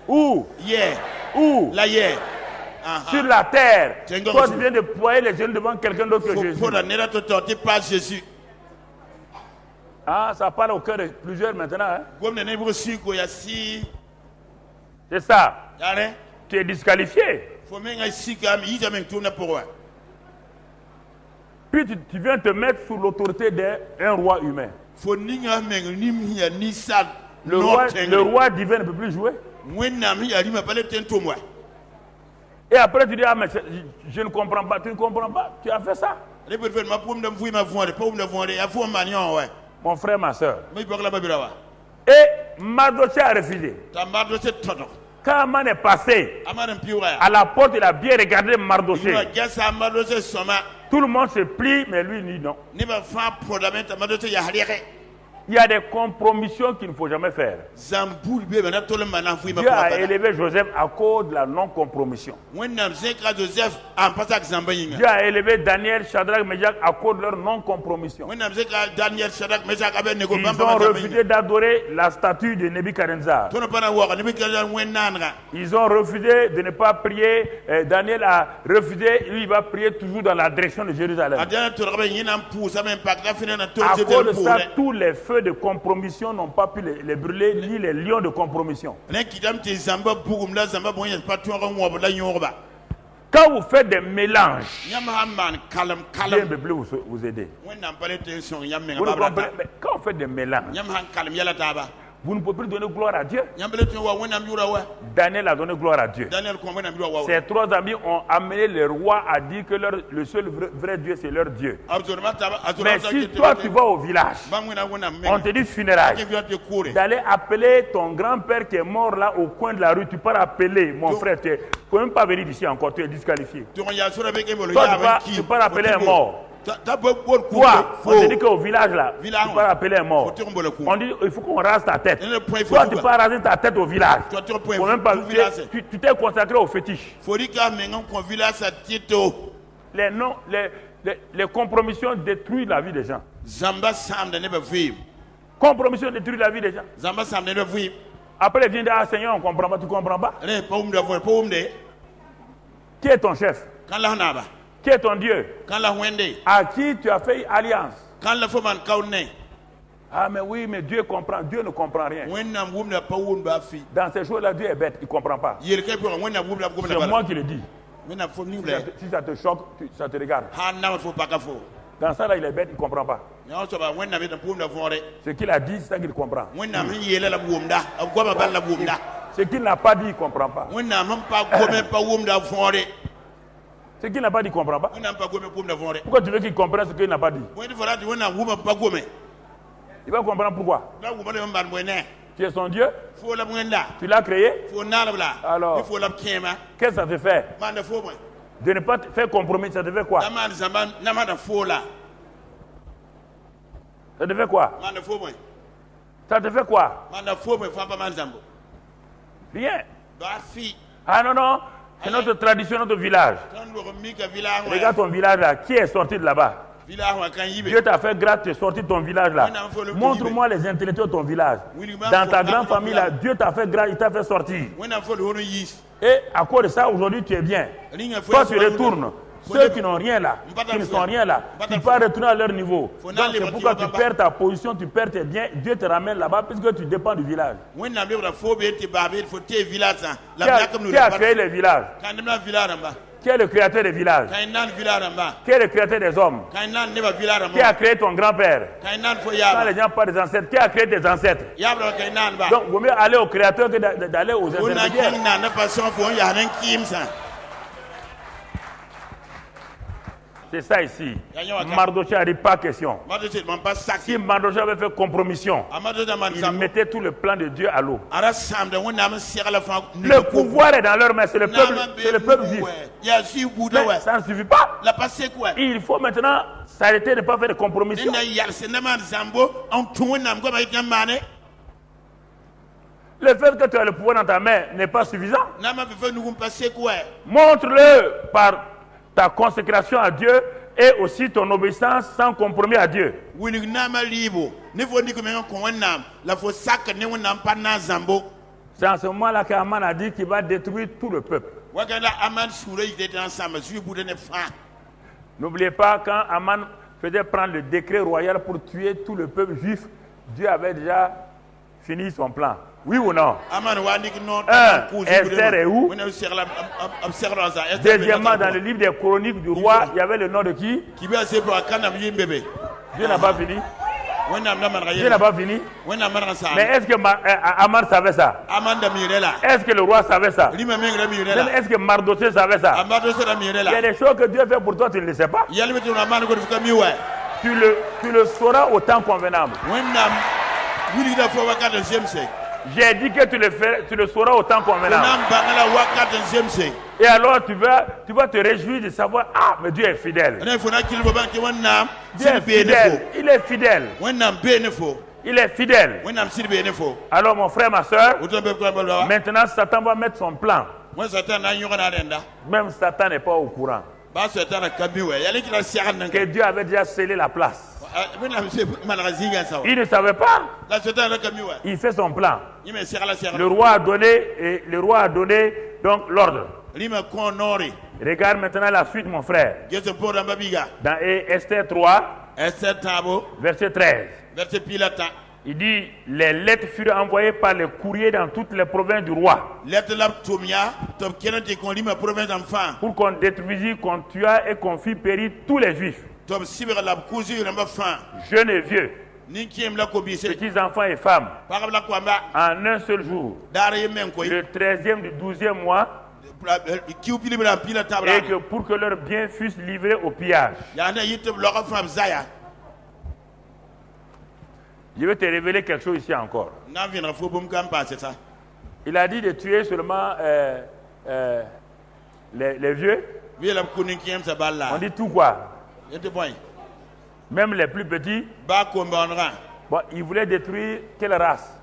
[SPEAKER 1] Où? Où? Sur la terre. Toi, tu viens de ployer les genoux devant quelqu'un d'autre que Jésus. Ah, ça parle au cœur de plusieurs maintenant. Hein? C'est ça. Tu es disqualifié. Puis tu viens te mettre sous l'autorité d'un roi humain. Le roi divin ne peut plus jouer. Et après tu dis, ah mais je ne comprends pas. Tu ne comprends pas. Tu as fait ça. Mon frère, ma soeur. Et Mardochée a refusé. Quand Aman est passé à la porte, il a bien regardé Mardochée. Tout le monde se plie, mais lui dit non. Il y a des compromissions qu'il ne faut jamais faire. Dieu a élevé Joseph à cause de la non-compromission. Dieu a élevé Daniel, Shadrach, Meshach à cause de leur non-compromission. Ils ont refusé d'adorer la statue de Nebuchadnezzar. Ils ont refusé de ne pas prier. Daniel a refusé, lui il va prier toujours dans la direction de Jérusalem. À cause de ça, tous les feux de compromission n'ont pas pu les brûler, ni les lions de compromission. Quand vous faites des mélanges, Dieu ne peut plus vous aider. Vous ne comprenez, mais quand vous faites des mélanges, vous ne pouvez plus donner gloire à Dieu. Daniel a donné gloire à Dieu. Ses trois amis ont amené le roi à dire que le seul vrai Dieu, c'est leur Dieu. Mais si toi, tu vas au village, on te dit funérailles, d'aller appeler ton grand-père qui est mort là au coin de la rue, tu pars appeler mon frère, tu ne peux même pas venir d'ici encore, tu es disqualifié. Toi, tu pars appeler un mort. Toi, on te dit qu'au village là, tu peux appeler un mort. On dit il faut qu'on rase ta tête. Toi, tu peux raser ta tête au village. Même pas, tu t'es consacré au fétiche. Les compromissions détruisent la vie des gens. Compromission détruit la vie des gens. Après, il vient dire, ah Seigneur, on ne comprend pas, tu ne comprends pas. Qui est ton chef? Qui est ton Dieu? À qui tu as fait alliance? Ah mais oui, mais Dieu comprend. Dieu ne comprend rien. Dans ces choses-là, Dieu est bête, il ne comprend pas. C'est moi qui le dis. Si ça te choque, ça te regarde. Dans ça là, il est bête, il ne comprend pas. Ce qu'il a dit, c'est ça qu'il comprend. Ce qu'il n'a pas dit, il ne comprend pas. Ce qu'il n'a pas dit, il ne comprend pas. Pourquoi tu veux qu'il comprenne ce qu'il n'a pas dit? Il va comprendre pourquoi. Tu es son Dieu. Tu l'as créé. Alors, qu'est-ce que ça te fait? De ne pas faire compromis, ça te fait quoi? Ça te fait quoi? Ça te fait quoi? Rien. Ah non, non. C'est notre tradition, notre village. Regarde ton village là. Qui est sorti de là-bas? Dieu t'a fait grâce, tu es sorti de ton village là. Montre-moi les intellectuels de ton village. Dans ta grande famille là, Dieu t'a fait grâce, il t'a fait sortir. Et à cause de ça, aujourd'hui tu es bien. Toi tu retournes. Ceux qui n'ont rien là, qui ne sont rien là, tu peux retourner à leur niveau. Donc c'est pourquoi tu perds ta position, tu perds tes biens, Dieu te ramène là-bas puisque tu dépends du village. Qui a créé les villages? Qui est le créateur des villages? Qui est le créateur des hommes? Qui a créé ton grand-père? Quand les gens parlent des ancêtres, qui a créé tes ancêtres? Donc, il vaut mieux aller au créateur que d'aller aux intermédiaires. c'est ça ici. Mardochée a dit pas question. Si Mardochée avait fait compromission, il mettait tout le plan de Dieu à l'eau. Le pouvoir est dans leur main, c'est le peuple juif. Mais ça ne suffit pas. Il faut maintenant s'arrêter de ne pas faire de compromission. Le fait que tu as le pouvoir dans ta main n'est pas suffisant. Montre-le par ta consécration à Dieu et aussi ton obéissance sans compromis à Dieu. C'est en ce moment-là qu'Aman a dit qu'il va détruire tout le peuple. N'oubliez pas, quand Aman faisait prendre le décret royal pour tuer tout le peuple juif, Dieu avait déjà fini son plan. Oui ou non? Esther est où? Deuxièmement, dans le livre des chroniques du roi, il y avait le nom de qui? Dieu n'a pas fini. Dieu n'a pas fini. Mais est-ce que Aman savait ça? Est-ce que le roi savait ça? Est-ce que Mardochée savait ça? Il y a des choses que Dieu fait pour toi, tu ne le sais pas. Tu le sauras au temps convenable. J'ai dit que tu le sauras au temps convenable. Et alors tu vas te réjouir de savoir, ah, mais Dieu est fidèle. Dieu est fidèle. Il est fidèle. Il est fidèle. Alors mon frère, ma soeur, maintenant Satan va mettre son plan. Même Satan n'est pas au courant que Dieu avait déjà scellé la place. Il ne savait pas. Il fait son plan. Le roi a donné donc l'ordre. Regarde maintenant la suite, mon frère. Dans Esther 3, verset 13. Il dit, les lettres furent envoyées par les courriers dans toutes les provinces du roi. Pour qu'on détruisît, qu'on tuât et qu'on fit périr tous les juifs. Jeunes et vieux, petits enfants et femmes, en un seul jour, le 13e du 12e mois, et que pour que leurs biens fussent livrés au pillage. Je vais te révéler quelque chose ici encore. Il a dit de tuer seulement les vieux. On dit tout quoi? Même les plus petits. Bon, il voulait détruire quelle race?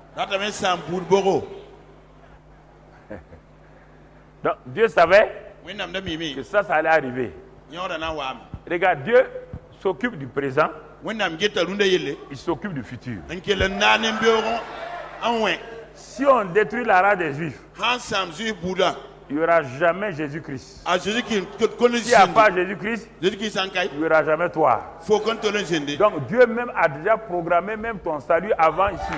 [SPEAKER 1] Donc Dieu savait que ça allait arriver. Regarde, Dieu s'occupe du présent. Il s'occupe du futur. Si on détruit la race des Juifs, il n'y aura jamais Jésus-Christ. S'il n'y a pas Jésus-Christ, il n'y aura jamais toi. Donc Dieu même a déjà programmé même ton salut avant ici.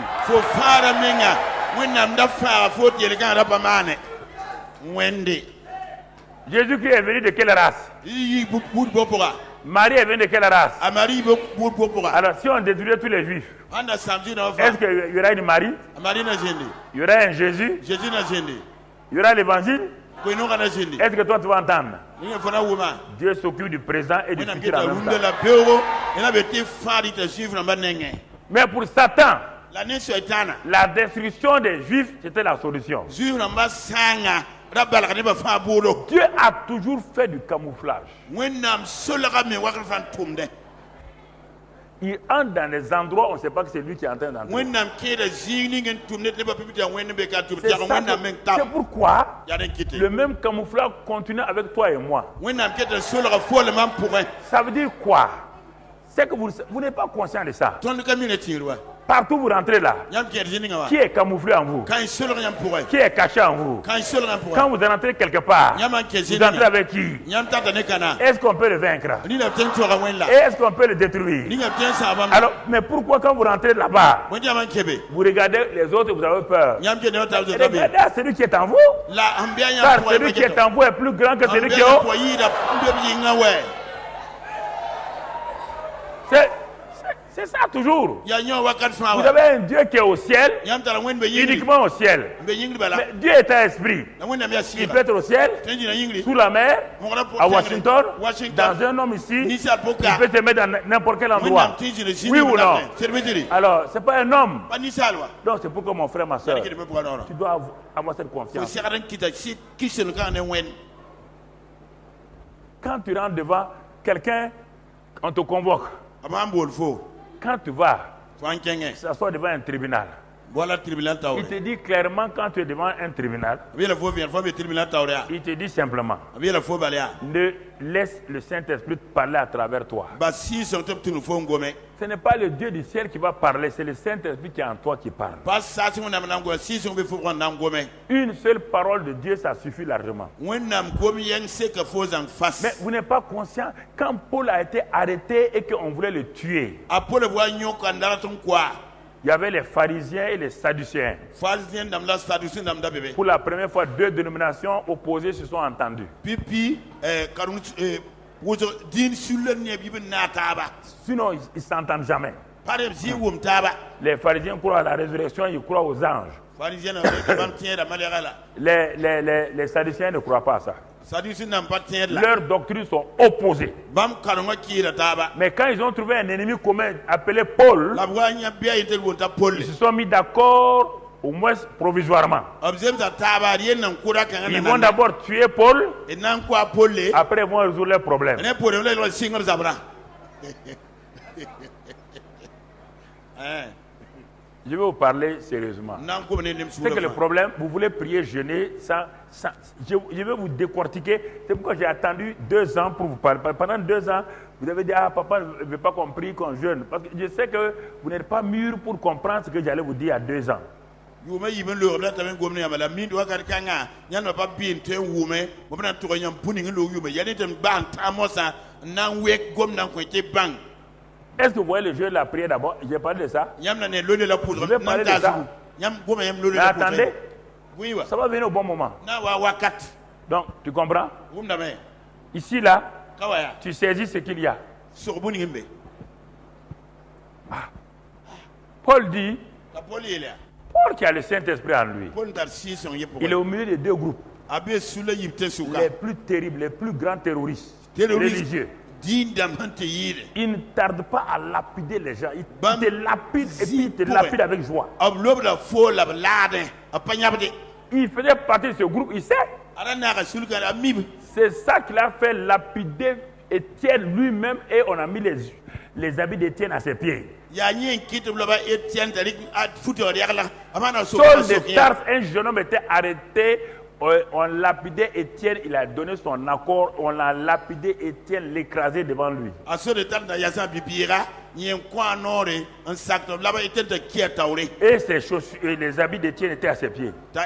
[SPEAKER 1] Jésus-Christ est venu de quelle race? Marie est venue de quelle race? Alors si on détruisait tous les Juifs, est-ce qu'il y aura une Marie? Il y aura un Jésus? Il y aura l'évangile? Est-ce que toi tu vas entendre? Dieu s'occupe du présent et du futur en même temps. Mais pour Satan, la destruction des Juifs, c'était la solution. Dieu a toujours fait du camouflage. Il entre dans des endroits où on ne sait pas que c'est lui qui est en train d'entrer. C'est pourquoi le même camouflage continue avec toi et moi. Ça veut dire quoi? C'est que vous n'êtes pas conscient de ça. Partout vous rentrez là, qui est camouflé en vous? Qui est caché en vous? Quand vous rentrez quelque part, vous entrez avec qui? Est-ce qu'on peut le vaincre? Est-ce qu'on peut le détruire? Alors, mais pourquoi quand vous rentrez là-bas, vous regardez les autres et vous avez peur? Regardez à celui qui est en vous. Car celui qui est en vous est plus grand que celui qui est en vous. C'est ça toujours. Vous avez un Dieu qui est au ciel, uniquement au ciel. Mais Dieu est un esprit. Il peut être au ciel, sous la mer, à Washington, dans un homme ici. Il peut se mettre dans n'importe quel endroit. Oui ou non? Alors, ce n'est pas un homme. Donc, c'est pourquoi mon frère, ma soeur, tu dois avoir cette confiance. Quand tu rentres devant quelqu'un, on te convoque. Quand tu vas s'asseoir devant un tribunal, il te dit clairement quand tu es devant un tribunal, il te dit simplement, ne laisse le Saint-Esprit parler à travers toi. Ce n'est pas le Dieu du ciel qui va parler, c'est le Saint-Esprit qui est en toi qui parle. Une seule parole de Dieu, ça suffit largement. Mais vous n'êtes pas conscient, quand Paul a été arrêté et qu'on voulait le tuer, il y avait les pharisiens et les sadducéens. Pour la première fois, deux dénominations opposées se sont entendues. Sinon, ils ne s'entendent jamais. Les pharisiens croient à la résurrection, ils croient aux anges. Les sadducéens ne croient pas à ça. Leurs doctrines sont opposées. Mais quand ils ont trouvé un ennemi commun appelé Paul, ils se sont mis d'accord, au moins provisoirement. Ils vont d'abord tuer Paul, après ils vont résoudre leurs problèmes. Je vais vous parler sérieusement. C'est que le problème, vous voulez prier, jeûner, je vais vous décortiquer. C'est pourquoi j'ai attendu 2 ans pour vous parler. Pendant 2 ans, vous avez dit, ah, papa ne veut pas qu'on prie, qu'on jeûne. Parce que je sais que vous n'êtes pas mûr pour comprendre ce que j'allais vous dire il y a 2 ans. Est-ce que vous voyez le jeu de la prière d'abord? J'ai parlé de ça. Je vais parler de ça. Mais attendez, ça va venir au bon moment. Donc, tu comprends? Ici, là, tu saisis ce qu'il y a. Paul dit, Paul qui a le Saint-Esprit en lui, il est au milieu de 2 groupes. Les plus terribles, les plus grands terroristes religieux. Il ne tarde pas à lapider les gens. Il te lapide et puis il te lapide avec joie. Il faisait partie de ce groupe, il sait. C'est ça qu'il a fait lapider Étienne lui-même et on a mis les habits d'Étienne à ses pieds. Saul de Tarse, un jeune homme était arrêté. On lapidait Étienne, il a donné son accord, on a lapidé Étienne, l'écrasé devant lui. Et ses chaussures, et les habits d'Étienne étaient à ses pieds. Donc,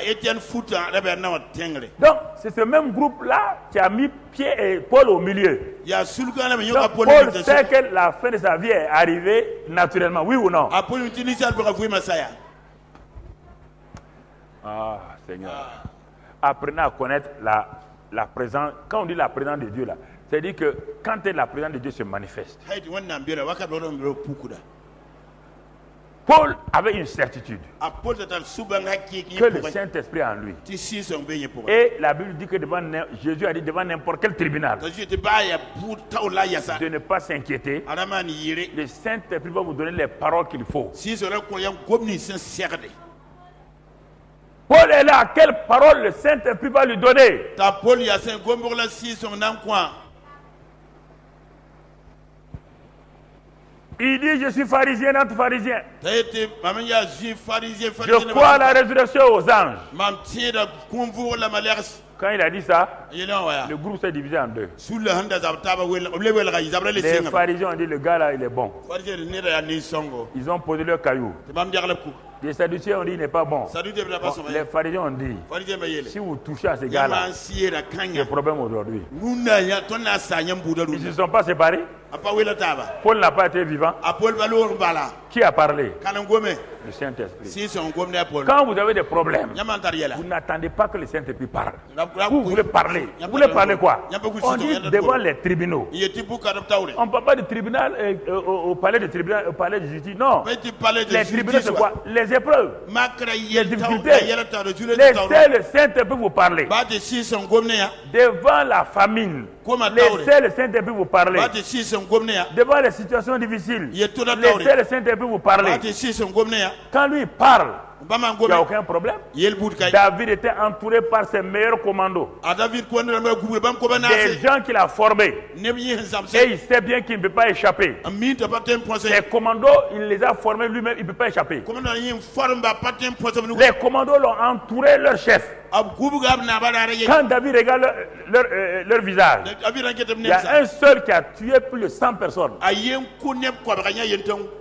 [SPEAKER 1] c'est ce même groupe-là qui a mis pied et Paul au milieu. Donc, Paul sait que la fin de sa vie est arrivée naturellement, oui ou non? Ah, Seigneur. Apprenez à connaître la présence. Quand on dit la présence de Dieu là, c'est-à-dire que quand la présence de Dieu se manifeste. Paul avait une certitude que le Saint-Esprit est en lui. Et la Bible dit que Jésus a dit devant n'importe quel tribunal de ne pas s'inquiéter. Le Saint-Esprit va vous donner les paroles qu'il faut. Paul est là, quelle parole le Saint-Esprit va lui donner? Il dit, je suis pharisien entre pharisiens. Je crois à la résurrection aux anges. Quand il a dit ça, le groupe s'est divisé en 2. Les pharisiens ont dit, le gars là, il est bon. Ils ont posé leur caillou. Les sadducéens ont dit, il n'est pas bon. Les pharisiens ont dit, si vous touchez à ces gars-là, il y a un problème aujourd'hui. Ils ne se sont pas séparés. Paul n'a pas été vivant. Qui Qui a parlé? Le Saint-Esprit. Quand vous avez des problèmes, vous n'attendez pas que le Saint-Esprit parle. Vous voulez parler. Vous voulez parler quoi? On dit devant les tribunaux. On ne parle pas du tribunal au palais de tribunal, au palais de justice. Non. Les tribunaux, c'est quoi? Les épreuves. Les difficultés. Laissez le Saint-Esprit vous parler. Devant la famine. Laissez le Saint-Esprit vous parler. Devant les situations difficiles. Laissez le Saint-Esprit vous parler. Quand lui parle, il n'y a aucun problème. David était entouré par ses meilleurs commandos. Des gens qu'il a formés. Et il sait bien qu'il ne peut pas échapper. Les commandos, il les a formés lui-même, il ne peut pas échapper. Les commandos l'ont entouré leur chef. Quand David regarde leur visage, il y a un seul qui a tué plus de 100 personnes.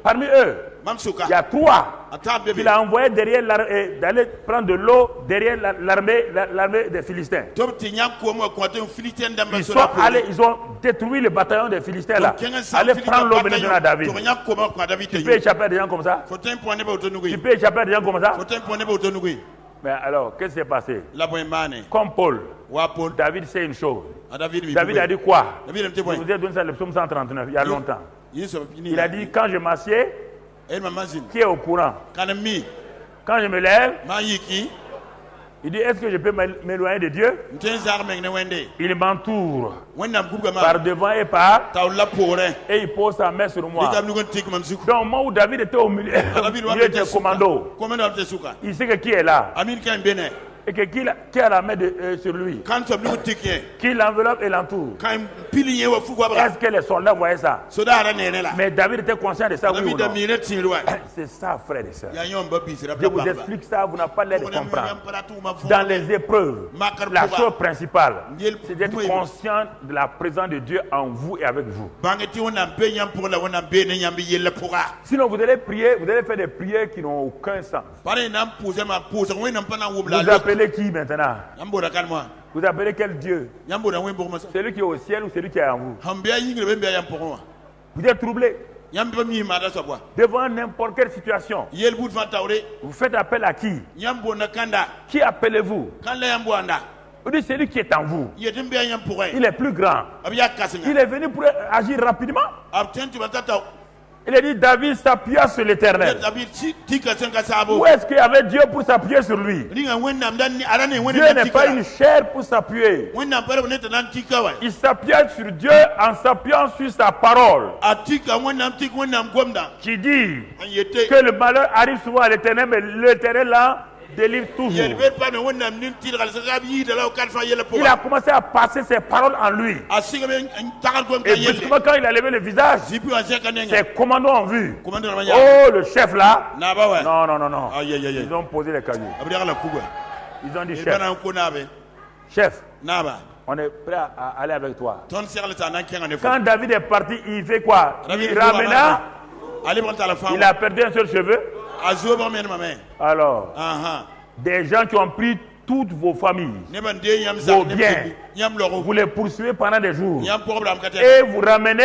[SPEAKER 1] Parmi eux, il y a 3 qu'il a envoyé derrière d'aller prendre de l'eau derrière l'armée des Philistins. Ils ont détruit le bataillon des Philistins là. Allez prendre l'eau maintenant à David. Tu peux échapper à des gens comme ça? Tu peux échapper à des gens comme ça? Mais alors, qu'est-ce qui s'est passé? Comme Paul, David sait une chose. David a dit quoi? Je vous ai donné ça le psaume 139 il y a longtemps. Il a dit, quand je m'assieds, qui est au courant? Quand je me lève, il dit, est-ce que je peux m'éloigner de Dieu? Il m'entoure par devant et par, et il pose sa main sur moi. Donc au moment où David était au milieu des commandos, il sait que qui est là? Et que qui a la main sur lui? Qui l'enveloppe et l'entoure? Est-ce que les soldats voyaient ça? Mais David était conscient de ça, oui ou non? C'est ça, frères et sœurs. Je vous explique ça, vous n'avez pas l'air de comprendre. Dans les épreuves, la chose principale, c'est d'être conscient de la présence de Dieu en vous et avec vous. Sinon, vous allez prier, vous allez faire des prières qui n'ont aucun sens. Vous appelez qui maintenant? Vous appelez quel Dieu? Celui qui est au ciel ou celui qui est en vous? Vous êtes troublé devant n'importe quelle situation. Vous faites appel à qui? Qui appelez-vous? Vous dites celui qui est en vous. Il est plus grand. Il est venu pour agir rapidement. Il a dit David s'appuya sur l'Éternel. Où est-ce qu'il y avait Dieu pour s'appuyer sur lui? Dieu n'est pas une chair pour s'appuyer. Il s'appuya sur Dieu en s'appuyant sur sa parole. Qui dit que le malheur arrive souvent à l'Éternel, mais l'Éternel là délivre toujours. Il a commencé à passer ses paroles en lui. Et justement quand il a levé le visage, ses commandos ont vu. Oh, le chef là. Non. Ils ont posé les cailloux. Ils ont dit chef, on est prêt à aller avec toi. Quand David est parti, il fait quoi? Il ramena. Il a perdu un seul cheveu. Alors, des gens qui ont pris toutes vos familles, vos biens, vous les poursuivez pendant des jours et vous ramenez.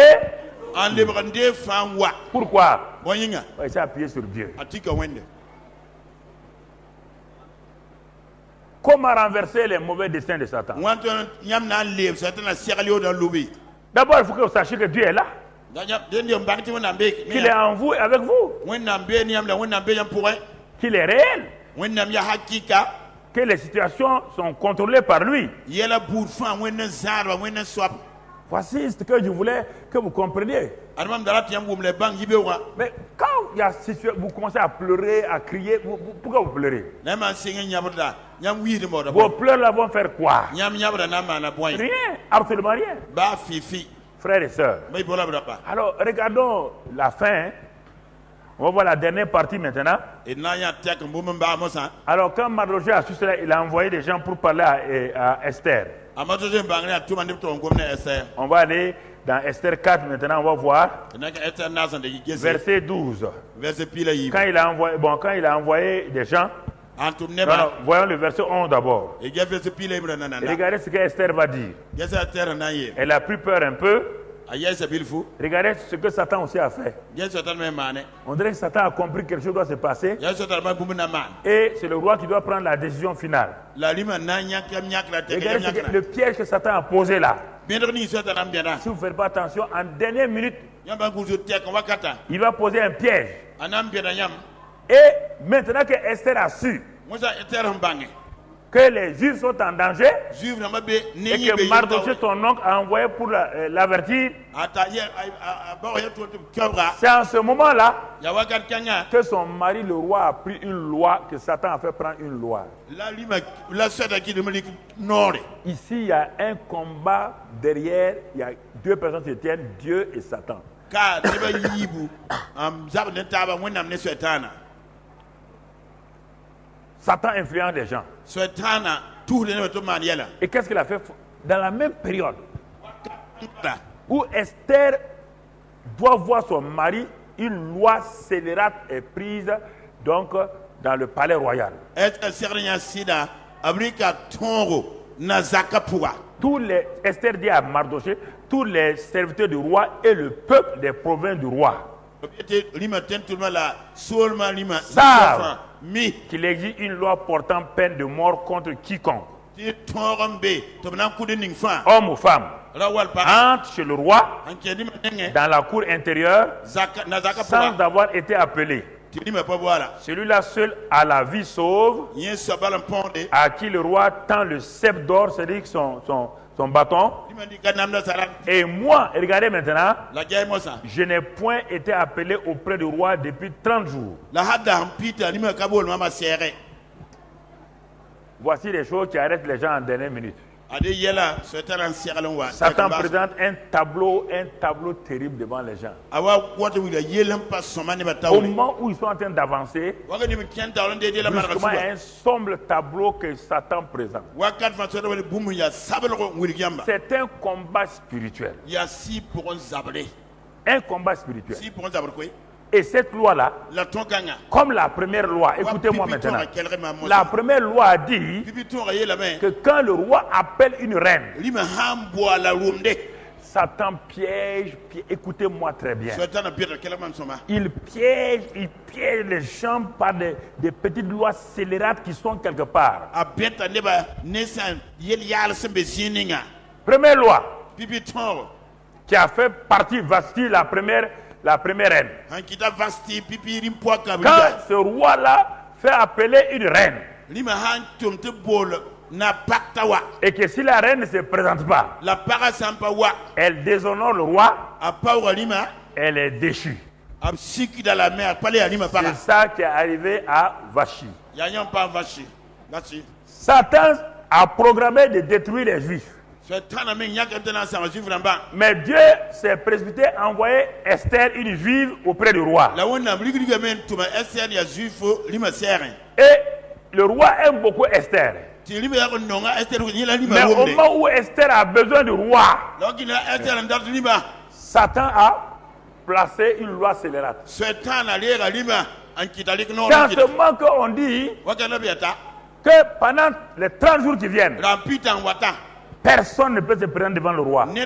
[SPEAKER 1] Pourquoi? Il s'est appuyé sur Dieu. Comment renverser les mauvais desseins de Satan? D'abord, il faut que vous sachiez que Dieu est là. Qu'il est en vous et avec vous. Qu'il est réel. Que les situations sont contrôlées par lui. Voici ce que je voulais que vous compreniez. Mais quand il y a vous commencez à pleurer, à crier, pourquoi vous pleurez? Vos pleurs là vont faire quoi? Rien, absolument rien. Frères et sœurs. Alors regardons la fin. On va voir la dernière partie maintenant. Alors quand Mardochée a su cela, il a envoyé des gens pour parler à Esther. On va aller dans Esther 4 maintenant, on va voir. Verset 12. Quand il a envoyé des gens. Voyons le verset 11 d'abord. Regardez ce que Esther va dire. Elle a pris peur un peu. Regardez ce que Satan aussi a fait. On dirait que Satan a compris que quelque chose doit se passer. Et c'est le roi qui doit prendre la décision finale. Regardez le piège que Satan a posé là. Si vous ne faites pas attention, en dernière minute, il va poser un piège. Et maintenant que Esther a su que les Juifs sont en danger et que Mardochée, son oncle, a envoyé pour l'avertir, c'est en ce moment-là que son mari, le roi, a pris une loi, que Satan a fait prendre une loi. Ici, il y a un combat derrière, il y a deux personnes qui se tiennent, Dieu et Satan. Satan influence les gens. Et qu'est-ce qu'il a fait dans la même période où Esther doit voir son mari, une loi scélérate est prise donc dans le palais royal. Tous les, Esther dit à Mardochée, tous les serviteurs du roi et le peuple des provinces du roi savent qu'il existe une loi portant peine de mort contre quiconque, homme ou femme, entre chez le roi dans la cour intérieure sans avoir été appelé. Celui-là seul a la vie sauve, à qui le roi tend le sceptre d'or, c'est-à-dire son bâton. Et moi, regardez maintenant, je n'ai point été appelé auprès du roi depuis 30 jours. Voici les choses qui arrêtent les gens en dernière minute. Satan présente un tableau terrible devant les gens. Au moment où ils sont en train d'avancer, brusquement, il y a un sombre tableau que Satan présente. C'est un combat spirituel. Un combat spirituel. Et cette loi-là, comme la première loi, écoutez-moi maintenant, la première loi a dit que quand le roi appelle une reine, Satan piège, écoutez-moi très bien, il piège les gens par des petites lois scélérates qui sont quelque part. Première loi qui a fait partie Vasti, la première reine. Quand ce roi-là fait appeler une reine, et que si la reine ne se présente pas, elle déshonore le roi, elle est déchue. C'est ça qui est arrivé à Vachi. Satan a programmé de détruire les Juifs. Mais Dieu s'est précipité à envoyer Esther, une juive, auprès du roi. Et le roi aime beaucoup Esther. Mais au moment où Esther a besoin du roi, Satan a placé une loi scélérate. C'est en ce moment qu'on dit que pendant les 30 jours qui viennent, personne ne peut se prendre devant le roi, ni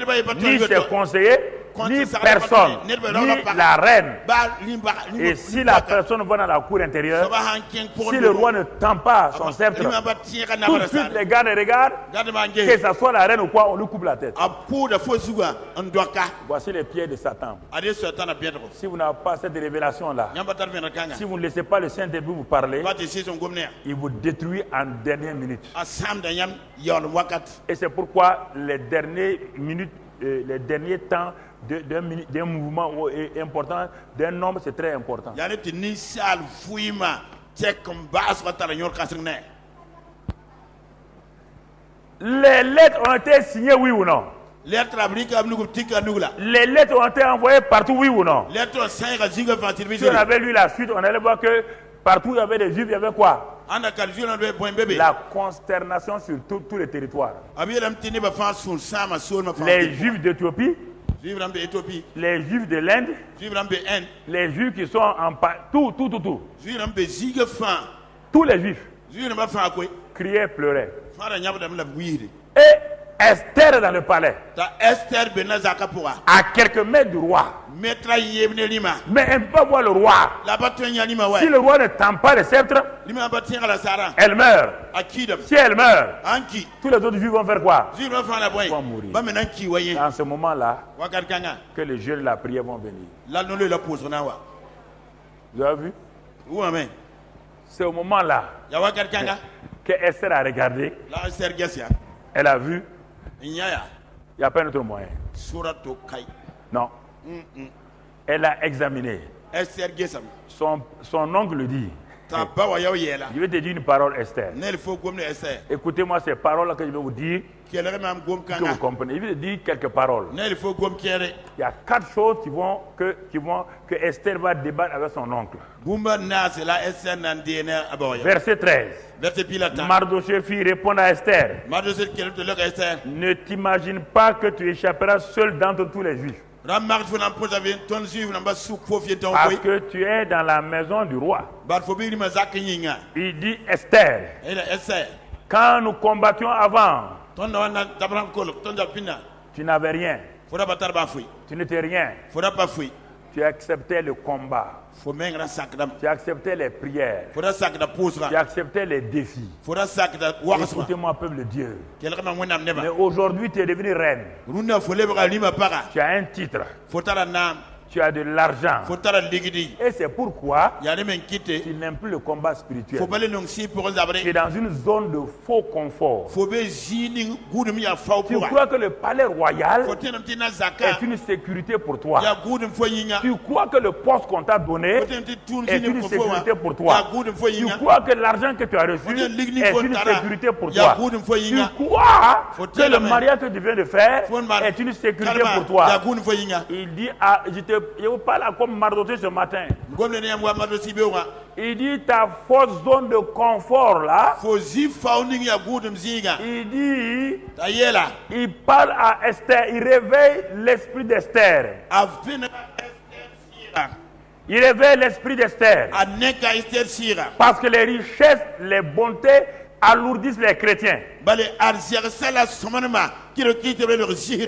[SPEAKER 1] ses conseillers, ni personne, ni la reine. Et si la personne va dans la cour intérieure, si le roi ne tend pas son sceptre, tout de suite les gardes regardent, que ce soit la reine ou quoi, on lui coupe la tête. Voici les pieds de Satan. Si vous n'avez pas cette révélation-là, si vous ne laissez pas le Saint-Esprit vous parler, il vous détruit en dernière minute. Et c'est pourquoi les dernières minutes, les derniers temps d'un mouvement important, d'un homme, c'est très important. Les lettres ont été signées, oui ou non? Les lettres ont été envoyées partout, oui ou non? Si on avait lu la suite, on allait voir que partout où il y avait des Juifs, il y avait quoi? La consternation sur tous les territoires. Les Juifs d'Éthiopie, les Juifs de l'Inde, les Juifs qui sont en tout. Tous les Juifs criaient, pleuraient. Et Esther dans le palais, à quelques mètres du roi. Mais elle ne peut pas voir le roi. Si le roi ne tend pas le sceptre, elle meurt. Si elle meurt, tous les autres juifs vont faire quoi? Ils vont mourir. Dans ce moment-là, que les jeunes de la prière vont venir. Vous avez vu? C'est au moment-là que Esther a regardé. Elle a vu. Il n'y a pas un autre moyen. Non. Elle a examiné. Son oncle lui dit. Je vais te dire une parole, Esther. Écoutez-moi ces paroles que je vais vous dire. Que vous comprenez. Je vais te dire quelques paroles. Il y a 4 choses que Esther va débattre avec son oncle. Verset 13. Mardochée fit répondre à Esther. Ne t'imagine pas que tu échapperas seul d'entre tous les juifs. Parce que tu es dans la maison du roi. Il dit Esther. Quand nous combattions avant, tu n'avais rien. Tu n'étais rien. Tu acceptais le combat. Tu acceptais les prières. Tu acceptais les défis. Écoutez-moi, peuple de Dieu. Mais aujourd'hui, tu es devenu reine. Tu as un titre. Tu as de l'argent. Et c'est pourquoi tu n'aimes plus le combat spirituel. Tu es dans une zone de faux confort. Tu crois que le palais royal est une sécurité pour toi. Tu crois que le poste qu'on t'a donné est une sécurité pour toi. Tu crois que l'argent que tu as reçu est une sécurité pour toi. Tu crois que le mariage que tu viens de faire est une sécurité pour toi. Il dit, je vous parle comme Mardochée ce matin. Il dit ta fausse zone de confort là. Il dit, il parle à Esther, il réveille l'esprit d'Esther. Il réveille l'esprit d'Esther. Parce que les richesses, les bontés alourdissent les chrétiens.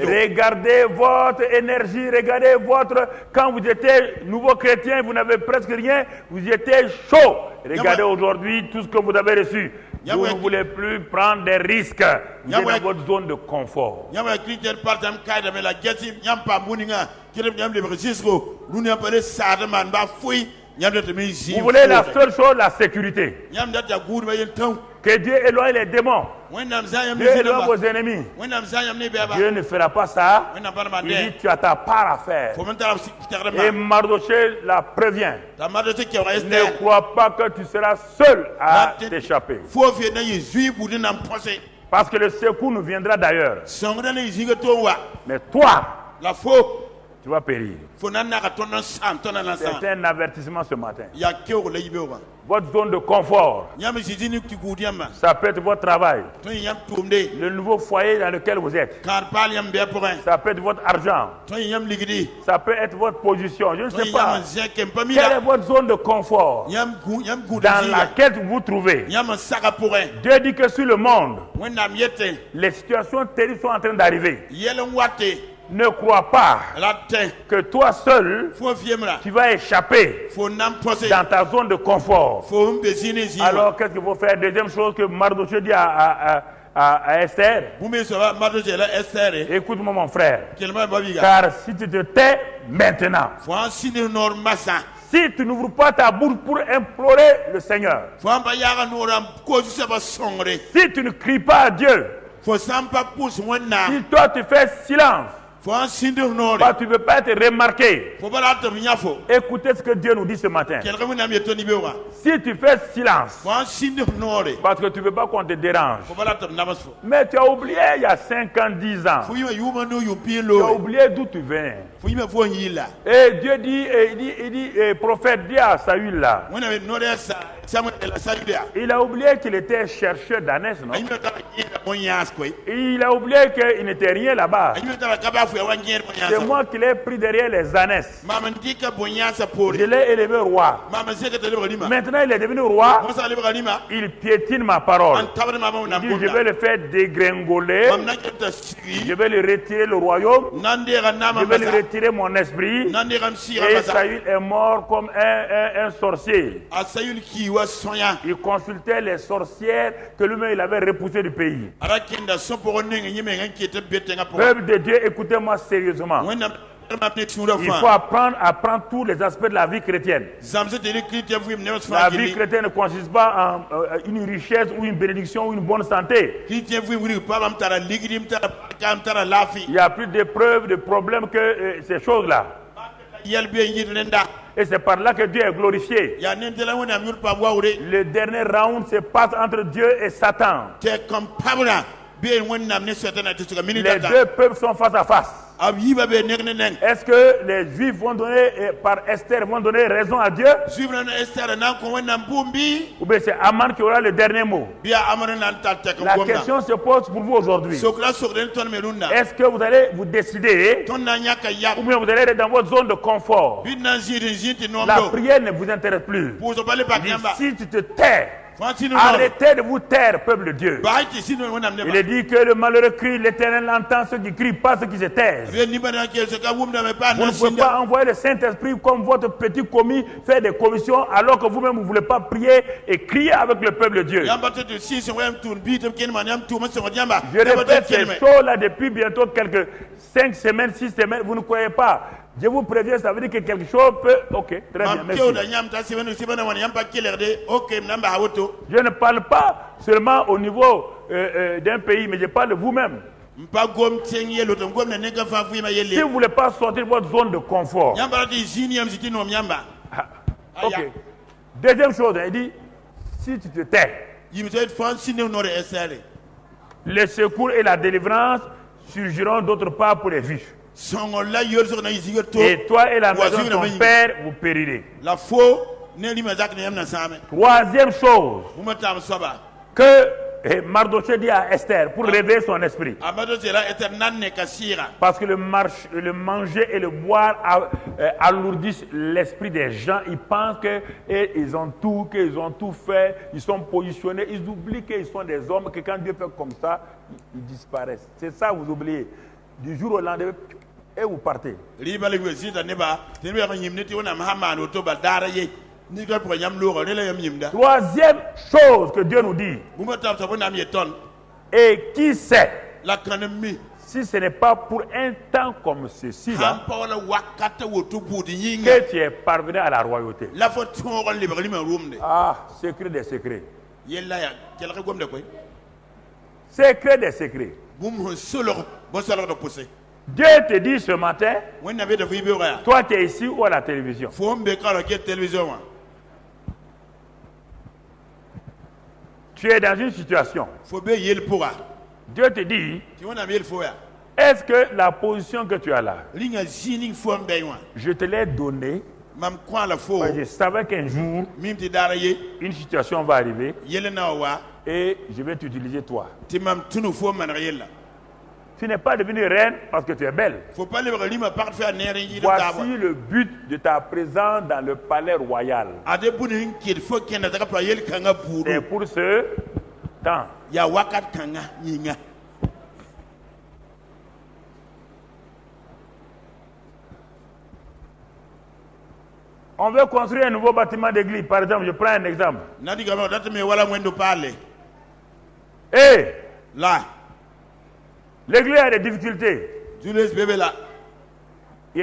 [SPEAKER 1] Regardez votre énergie, regardez votre... Quand vous étiez nouveau chrétien, vous n'avez presque rien, vous étiez chaud. Regardez aujourd'hui tout ce que vous avez reçu. Vous ne voulez plus prendre des risques. Vous êtes dans votre zone de confort. Vous voulez la seule chose, la sécurité. Que Dieu éloigne les démons. Dieu éloigne vos ennemis. Dieu ne fera pas ça. Il dit tu as ta part à faire. Et Mardochée la prévient. Ne crois pas que tu seras seul à t'échapper. Parce que le secours nous viendra d'ailleurs. Mais toi, tu vas périr. C'est un avertissement ce matin. Votre zone de confort, ça peut être votre travail, le nouveau foyer dans lequel vous êtes, ça peut être votre argent, ça peut être votre position, je ne sais pas. Quelle est votre zone de confort dans laquelle vous vous trouvez? Dieu dit que sur le monde, les situations terribles sont en train d'arriver. Ne crois pas que toi seul, tu vas échapper dans ta zone de confort. Alors, qu'est-ce qu'il faut faire? Deuxième chose que Mardochée dit à Esther. Écoute-moi, mon frère. Car si tu te tais maintenant, si tu n'ouvres pas ta bouche pour implorer le Seigneur, si tu ne cries pas à Dieu, si toi tu fais silence, tu ne veux pas être remarqué. Écoutez ce que Dieu nous dit ce matin. Si tu fais silence, parce que tu ne veux pas qu'on te dérange, mais tu as oublié il y a 5 ans, 10 ans, tu as oublié d'où tu viens. Et Dieu dit, prophète dit à Saül là, Il a oublié qu'il était chercheur d'ânesse, non? Il a oublié qu'il n'était rien là-bas. C'est moi qui l'ai pris derrière les ânesses. Je l'ai élevé roi. Maintenant il est devenu roi. Il piétine ma parole. Il dit je vais le faire dégringoler. Je vais lui retirer le royaume. Je vais lui retirer mon esprit. Et Saül est mort comme un sorcier. Il consultait les sorcières que lui-même il avait repoussées du pays. Peuple de Dieu, écoutez-moi sérieusement. Il faut apprendre à prendre tous les aspects de la vie chrétienne. La vie chrétienne ne consiste pas en une richesse ou une bénédiction ou une bonne santé. Il y a plus d'épreuves, de problèmes que ces choses-là. Et c'est par là que Dieu est glorifié. Le dernier round se passe entre Dieu et Satan. Les deux peuples sont face à face. Est-ce que les Juifs vont donner, par Esther, vont donner raison à Dieu? Ou bien c'est Aman qui aura le dernier mot? La question se pose pour vous aujourd'hui. Est-ce que vous allez vous décider ou bien vous allez être dans votre zone de confort? La prière ne vous intéresse plus. Si tu te tais, arrêtez de vous taire, peuple de Dieu. Il est dit que le malheureux crie, l'Éternel entend ceux qui crient, pas ceux qui se taisent. Vous ne pouvez pas envoyer le Saint-Esprit comme votre petit commis faire des commissions alors que vous-même vous ne voulez pas prier et crier avec le peuple de Dieu. Je répète ces choses-là depuis bientôt quelques 5 semaines, 6 semaines, vous ne croyez pas. Je vous préviens, ça veut dire que quelque chose peut... Ok, très bien, merci. Je ne parle pas seulement au niveau d'un pays, mais je parle de vous-même. Si vous ne voulez pas sortir de votre zone de confort. Ok. Deuxième chose, il dit, si tu te tais, les secours et la délivrance surgiront d'autre part pour les vifs. Et toi et la maison de ton père, vous périrez. Troisième chose que Mardoché dit à Esther pour réveiller son esprit. Parce que le manger et le boire alourdissent l'esprit des gens. Ils pensent qu'ils ont tout fait, ils sont positionnés. Ils oublient qu'ils sont des hommes, que quand Dieu fait comme ça, ils disparaissent. C'est ça, vous oubliez. Du jour au lendemain, et vous partez. Troisième chose que Dieu nous dit. Et qui sait si ce n'est pas pour un temps comme ceci là que tu es parvenu à la royauté. Ah, secret des secrets. Secret des secrets. Dieu te dit ce matin, toi tu es ici ou à la télévision. Tu es dans une situation. Dieu te dit, est-ce que la position que tu as là, je te l'ai donnée, je savais qu'un jour, une situation va arriver et je vais t'utiliser toi. Tu n'es pas devenue reine parce que tu es belle. Voici le but de ta présence dans le palais royal. C'est pour ce temps. On veut construire un nouveau bâtiment d'église. Par exemple, je prends un exemple. Et là, l'église a des difficultés. Il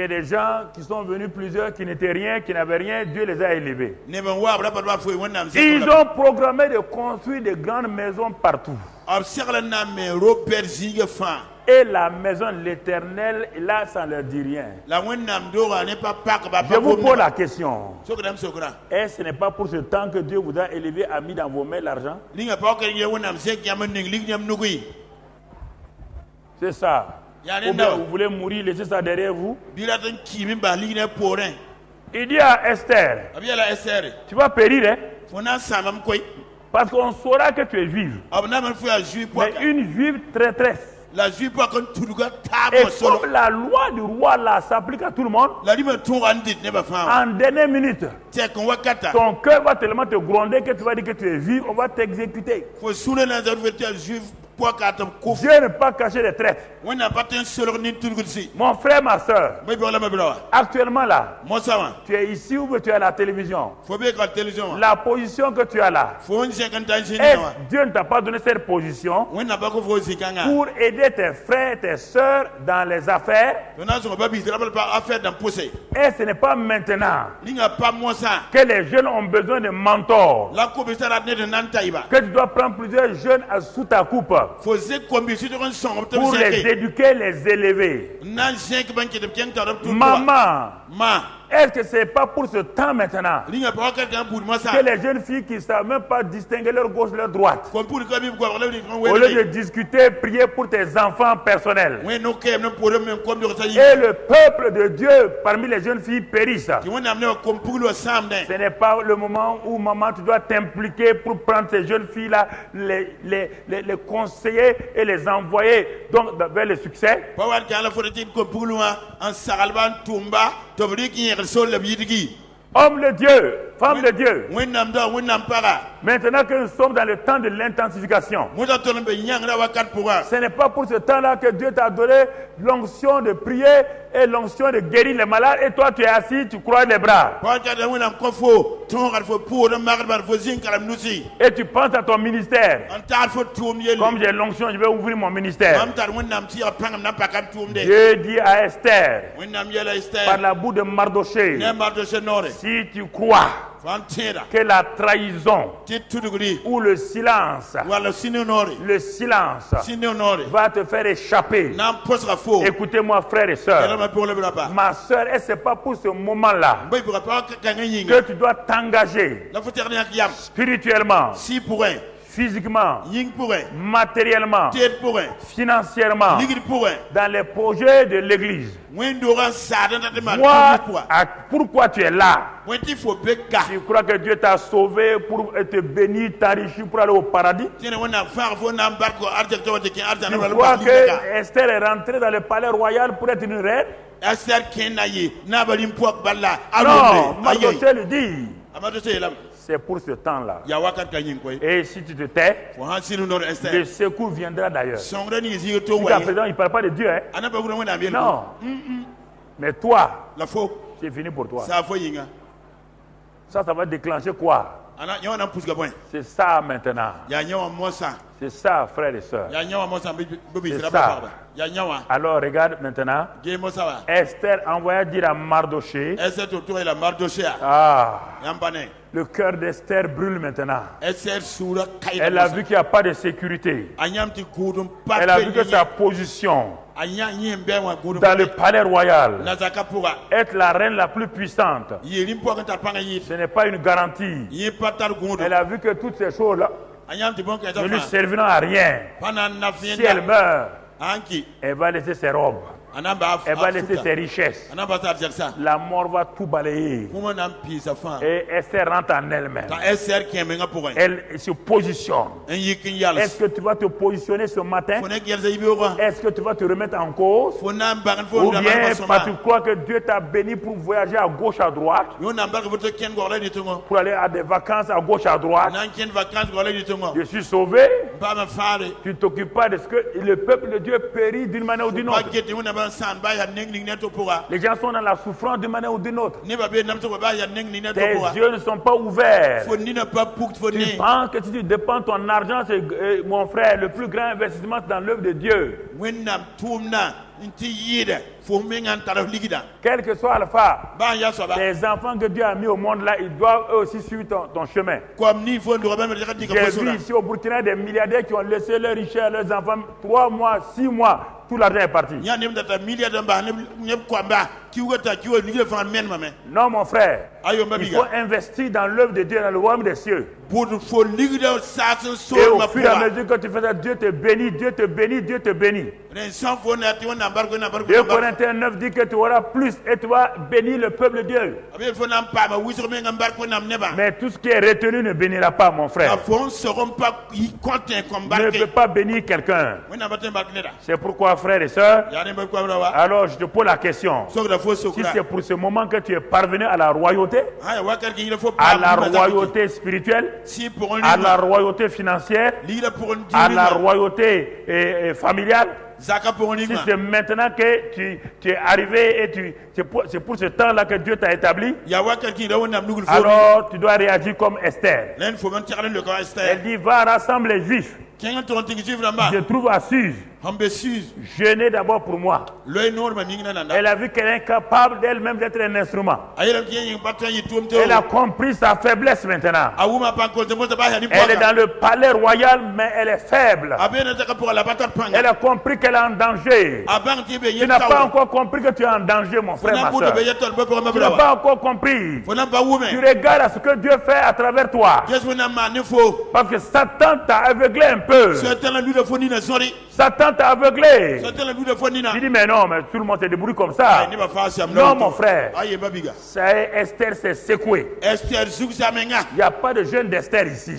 [SPEAKER 1] y a des gens qui sont venus, plusieurs qui n'étaient rien, qui n'avaient rien, Dieu les a élevés. Ils ont programmé de construire de grandes maisons partout. Et la maison de l'Éternel, là, ça ne leur dit rien. Je vous pose la question. Est-ce que ce n'est pas pour ce temps que Dieu vous a élevé, a mis dans vos mains l'argent? C'est ça. Ou bien vous voulez mourir, laissez ça derrière vous. Il dit à Esther, tu vas périr, hein? Parce qu'on saura que tu es juive. Mais une juive traîtresse.
[SPEAKER 2] La juive pas qu'on tout le gars
[SPEAKER 1] et comme la loi du roi là s'applique à tout le monde, en dernière minute, ton cœur va tellement te gronder que tu vas dire que tu es juif, on va t'exécuter. Dieu n'est pas caché les traites. Mon frère, ma soeur, actuellement là, tu es ici ou tu es à la télévision. La position que tu as là, Dieu ne t'a pas donné cette position pour aider tes frères, tes soeurs dans les affaires. Et ce n'est pas maintenant que les jeunes ont besoin de mentors, que tu dois prendre plusieurs jeunes sous ta coupe pour les éduquer, les élever. Maman, est-ce que ce n'est pas pour ce temps maintenant que les jeunes filles qui ne savent même pas distinguer leur gauche et leur droite, au lieu de discuter, prier pour tes enfants personnels, et le peuple de Dieu parmi les jeunes filles périssent? Ce n'est pas le moment où, maman, tu dois t'impliquer pour prendre ces jeunes filles-là, les conseiller et les envoyer donc vers le succès. Homme de Dieu, femme de Dieu. Maintenant que nous sommes dans le temps de l'intensification, ce n'est pas pour ce temps-là que Dieu t'a donné l'onction de prier et l'onction de guérir les malades, et toi tu es assis, tu croises les bras. Et tu penses à ton ministère. Comme j'ai l'onction, je vais ouvrir mon ministère. Dieu dit à Esther, par la boue de Mardoché, si tu crois que la trahison ou le silence va te faire échapper. Écoutez-moi, frères et sœurs, ma sœur, et ce n'est pas pour ce moment-là que tu dois t'engager spirituellement, physiquement, matériellement, financièrement, dans les projets de l'église. Pourquoi tu es là? Tu crois que Dieu t'a sauvé pour te bénir, t'enrichir pour aller au paradis? Tu crois que Esther est rentrée dans le palais royal pour être une reine? Non, Mardoché lui dit, c'est pour ce temps-là. Et si tu te tais, le secours viendra d'ailleurs. Jusqu'à présent, il ne parle pas de Dieu. Hein? Non. Mais toi, c'est fini pour toi. Ça va déclencher quoi? C'est ça maintenant. C'est ça, frères et sœurs. C'est ça. Alors regarde maintenant. Esther envoya dire à Mardoché. Le cœur d'Esther brûle maintenant. Elle a vu qu'il n'y a pas de sécurité. Elle a vu que sa position dans le palais royal, être la reine la plus puissante, ce n'est pas une garantie. Elle a vu que toutes ces choses-là ne lui serviront à rien. Si elle meurt, elle va laisser ses robes. Elle va laisser ses richesses. La mort va tout balayer. Et Esther rentre en elle-même. Elle se positionne. Est-ce que tu vas te positionner ce matin? Est-ce que tu vas te remettre en cause? Ou bien parce que tu crois que Dieu t'a béni pour voyager à gauche, à droite, pour aller à des vacances à gauche, à droite? Je suis sauvé. Tu ne t'occupes pas de ce que le peuple de Dieu périt d'une manière ou d'une autre. Les gens sont dans la souffrance d'une manière ou d'une autre. Tes yeux ne sont pas ouverts. Tu penses que si tu dépenses ton argent, c'est mon frère, le plus grand investissement dans l'œuvre de Dieu. Quel que soit Alpha, les enfants que Dieu a mis au monde là, ils doivent eux aussi suivre ton chemin. J'ai vu ici au Burkina des milliardaires qui ont laissé leur richesse à leurs enfants 3 mois, 6 mois. Tout l'argent est parti. Non, mon frère. Il faut investir dans l'œuvre de Dieu, dans le royaume des cieux. Et au fur et à mesure que tu fais ça, Dieu te bénit, Dieu te bénit, Dieu te bénit. 2 Corinthiens 9 dit que tu auras plus et tu vas bénir le peuple de Dieu. Mais tout ce qui est retenu ne bénira pas, mon frère. Ne peut pas bénir quelqu'un. C'est pourquoi, frères et sœurs, alors je te pose la question. Si c'est pour ce moment que tu es parvenu à la royauté, à la royauté spirituelle, à la royauté financière, à la royauté familiale, si c'est maintenant que tu es arrivé et c'est pour ce temps-là que Dieu t'a établi, alors tu dois réagir comme Esther. Elle dit, va rassembler les Juifs. Je trouve à Suse. Jeûner d'abord pour moi. Elle a vu qu'elle est incapable d'elle-même d'être un instrument. Elle a compris sa faiblesse maintenant. Elle est dans le palais royal, mais elle est faible. Elle a compris qu'elle est en danger. Tu n'as pas encore compris que tu es en danger, mon frère, ma soeur. Tu n'as pas encore compris. Tu regardes à ce que Dieu fait à travers toi. Parce que Satan t'a aveuglé un peu. Satan t'a aveuglé. Tu dis, mais non, mais tout le monde se débrouille comme ça. Non, mon frère. Esther s'est secouée. Il n'y a pas de jeune d'Esther ici.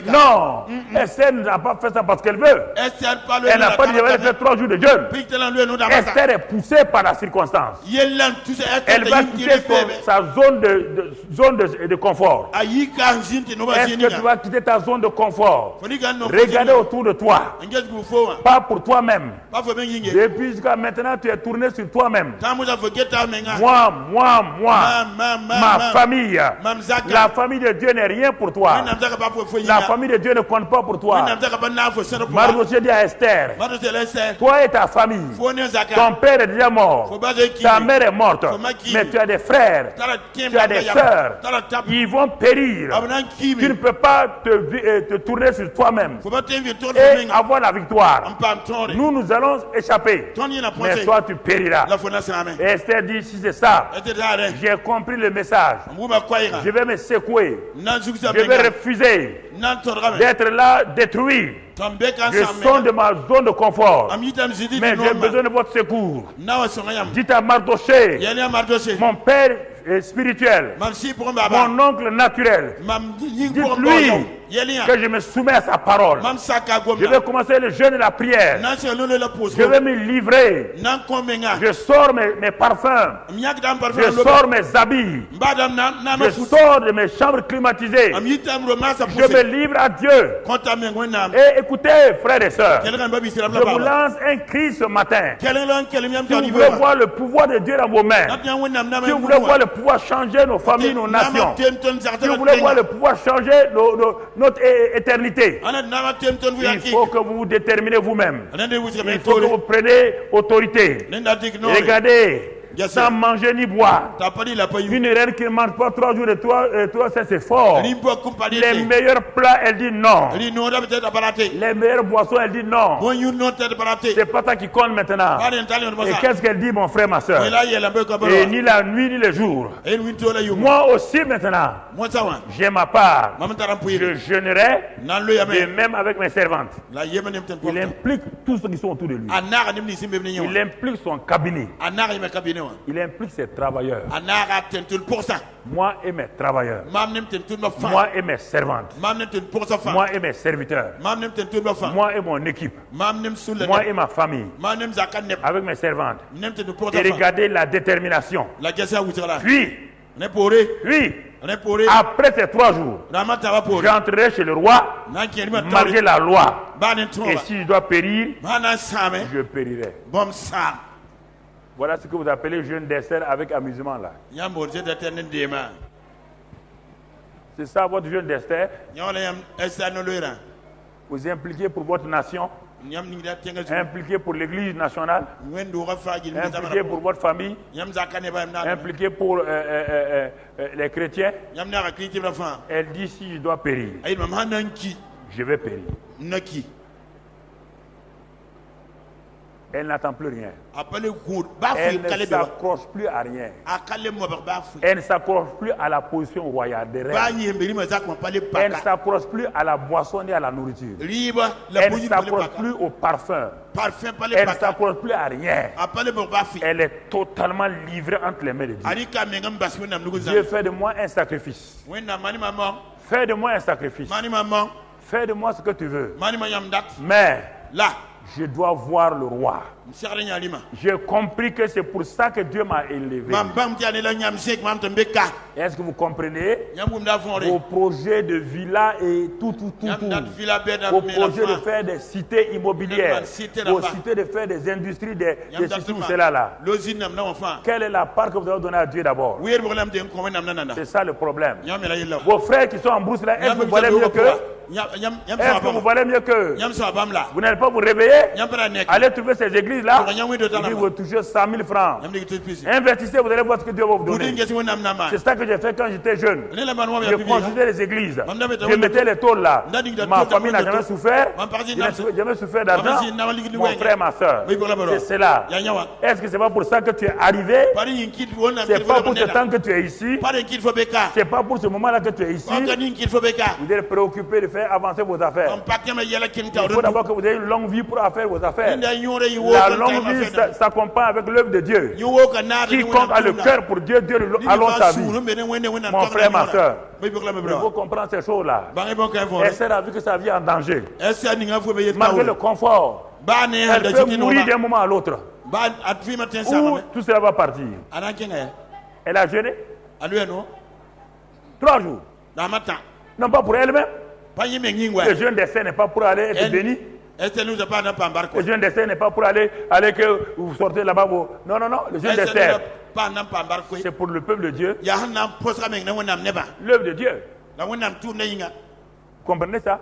[SPEAKER 1] Non. Esther n'a pas fait ça parce qu'elle veut. Elle n'a pas dit, elle va faire 3 jours de jeûne. Esther est poussée par la circonstance. Elle va quitter sa zone de confort. Est-ce que tu vas quitter ta zone de confort? Regardez autour de toi. Pas pour toi-même. Depuis jusqu'à maintenant, tu es tourné sur toi-même. Moi, ma famille. La famille de Dieu n'est rien pour toi. La famille de Dieu ne compte pas pour toi. Mardochée dit à Esther, toi et ta famille, ton père est déjà mort, ta mère est morte, mais tu as des frères, tu as des sœurs, ils vont périr. Tu ne peux pas te tourner sur toi-même et avoir la victoire. Nous allons échapper, mais toi tu périras. Et Esther dit, si c'est ça, j'ai compris le message, je vais me secouer, je vais refuser d'être là détruit. Je sors de ma zone de confort, mais j'ai besoin de votre secours. Dites à Mardochée, mon père spirituel, mon oncle naturel, dites-lui que je me soumets à sa parole. Je vais commencer le jeûne et la prière. Je vais me livrer. Je sors mes parfums. Je sors mes habits. Je sors de mes chambres climatisées. Je me livre à Dieu. Et écoutez, frères et sœurs, je vous lance un cri ce matin. Si vous voulez voir le pouvoir de Dieu dans vos mains, si vous voulez voir le pouvoir changer nos familles, nos nations, si vous voulez voir le pouvoir changer notre éternité, il faut que vous vous déterminez vous-même. Il faut que vous preniez autorité. Regardez, sans manger ni boire. Une reine qui ne mange pas 3 jours et 3 c'est fort. Les meilleurs plats, elle dit non. Les meilleures boissons, elle dit non. C'est pas ça qui compte maintenant. Et qu'est-ce qu'elle dit, mon frère, ma soeur? Et ni la nuit ni le jour. Moi aussi maintenant, j'ai ma part. Je jeûnerai de même avec mes servantes. Il implique tous ceux qui sont autour de lui. Il implique son cabinet. Il implique ses travailleurs. Moi et mes travailleurs. Moi et mes servantes. Moi et mes serviteurs. Moi et mon équipe. Moi et ma famille. Avec mes servantes. Et regardez la détermination. Puis, après ces 3 jours, j'entrerai chez le roi, malgré la loi. Et si je dois périr, je périrai. Voilà ce que vous appelez jeûne d'Esther avec amusement là. C'est ça votre jeûne d'Esther. Vous impliquez pour votre nation, impliqué pour l'église nationale, impliqué pour votre famille, impliqué pour les chrétiens. Elle dit si je dois périr, je vais périr. Elle n'attend plus rien. Elle ne s'accroche plus à rien. Elle ne s'accroche plus à la position royale des reines. Elle ne s'accroche plus à la boisson ni à la nourriture. Elle ne s'accroche plus au parfum. Elle ne s'accroche plus à rien. Elle est totalement livrée entre les mains de Dieu. Dieu fait de moi un sacrifice. Fais de moi un sacrifice. Fais de moi ce que tu veux. Mais je dois voir le roi. J'ai compris que c'est pour ça que Dieu m'a élevé. Est-ce que vous comprenez? Vos projets de villas et tout. Vos projets de faire des cités immobilières. Vos cités de faire des industries, des ceci ou cela là. Quelle est la part que vous avez donnée à Dieu d'abord? C'est ça le problème. Vos frères qui sont en brousse là, est-ce que vous valez mieux qu'eux? Est-ce que vous valez mieux qu'eux? Vous n'allez pas vous réveiller? Allez trouver ces églises là, et vous touchez 100 000 francs. Investissez, vous allez voir ce que Dieu va vous donner. C'est ça que j'ai fait quand j'étais jeune. Je construisais les églises. Je mettais les tôles là. Ma famille n'a jamais souffert. Je n'ai jamais souffert d'argent. Mon frère, ma soeur. C'est cela. Est-ce que c'est pas pour ça que tu es arrivé? C'est pas pour ce temps que tu es ici. C'est pas pour ce moment là que tu es ici. Vous êtes préoccupé de faire avancer vos affaires. Il faut d'abord que vous ayez une longue vie pour faire vos affaires. La longue vie s'accompagne avec l'œuvre de Dieu. Quiconque a le cœur pour Dieu, Dieu allonge sa vie. Mon frère, ma soeur, il faut comprendre ces choses-là. Esther a vu que sa vie est en danger. Malgré le confort, elle peut mourir d'un moment à l'autre. Où tout cela va partir. Elle a jeûné 3 jours. Non, pas pour elle-même. Le jeûne d'Esther n'est pas pour aller être béni. Le jeûne d'Esther n'est pas pour aller que vous sortez là-bas. Non. Le jeûne d'Esther, c'est pour le peuple de Dieu. L'œuvre de Dieu. Vous comprenez ça?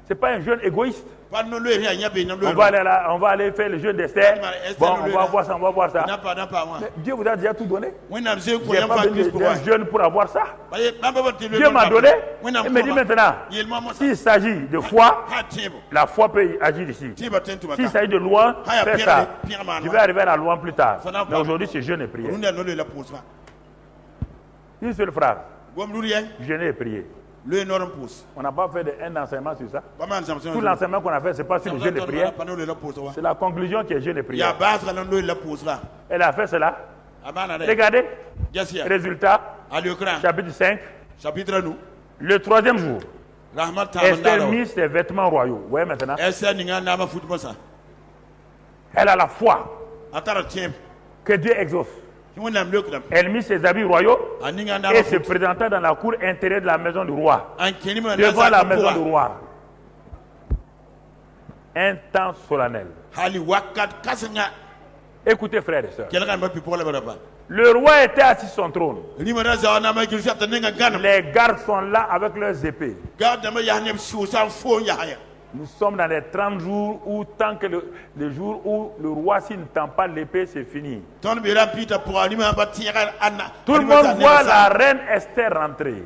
[SPEAKER 1] C'est pas un jeûne égoïste. On va aller faire le jeûne d'Esther. Bon, on va voir ça. Mais Dieu vous a déjà tout donné. Je n'ai pas besoin d'un jeûne pour avoir ça. Dieu m'a donné. Il me dit maintenant, s'il s'agit de foi, la foi peut agir ici. S'il s'agit de loi, fais ça. Je vais arriver à la loi plus tard. Mais aujourd'hui, c'est jeûne et prière. Une seule phrase. Jeûner et prier. On n'a pas fait un enseignement sur ça. Tout l'enseignement qu'on a fait, ce n'est pas sur le jeûne de prière. C'est la conclusion qui est jeûne de prière. Elle a fait cela. Regardez. Résultat. Chapitre 5. Le 3e jour. Esther mit ses vêtements royaux. Vous voyez maintenant. Elle a la foi que Dieu exauce. Elle mit ses habits royaux et se présenta dans la cour intérieure de la maison du roi, devant la maison du roi. Un temps solennel. Écoutez, frères et sœurs. Le roi était assis sur son trône. Les gardes sont là avec leurs épées. Nous sommes dans les 30 jours où tant que le jour où le roi s'il ne tend pas l'épée, c'est fini. Tout le monde voit la reine Esther rentrer.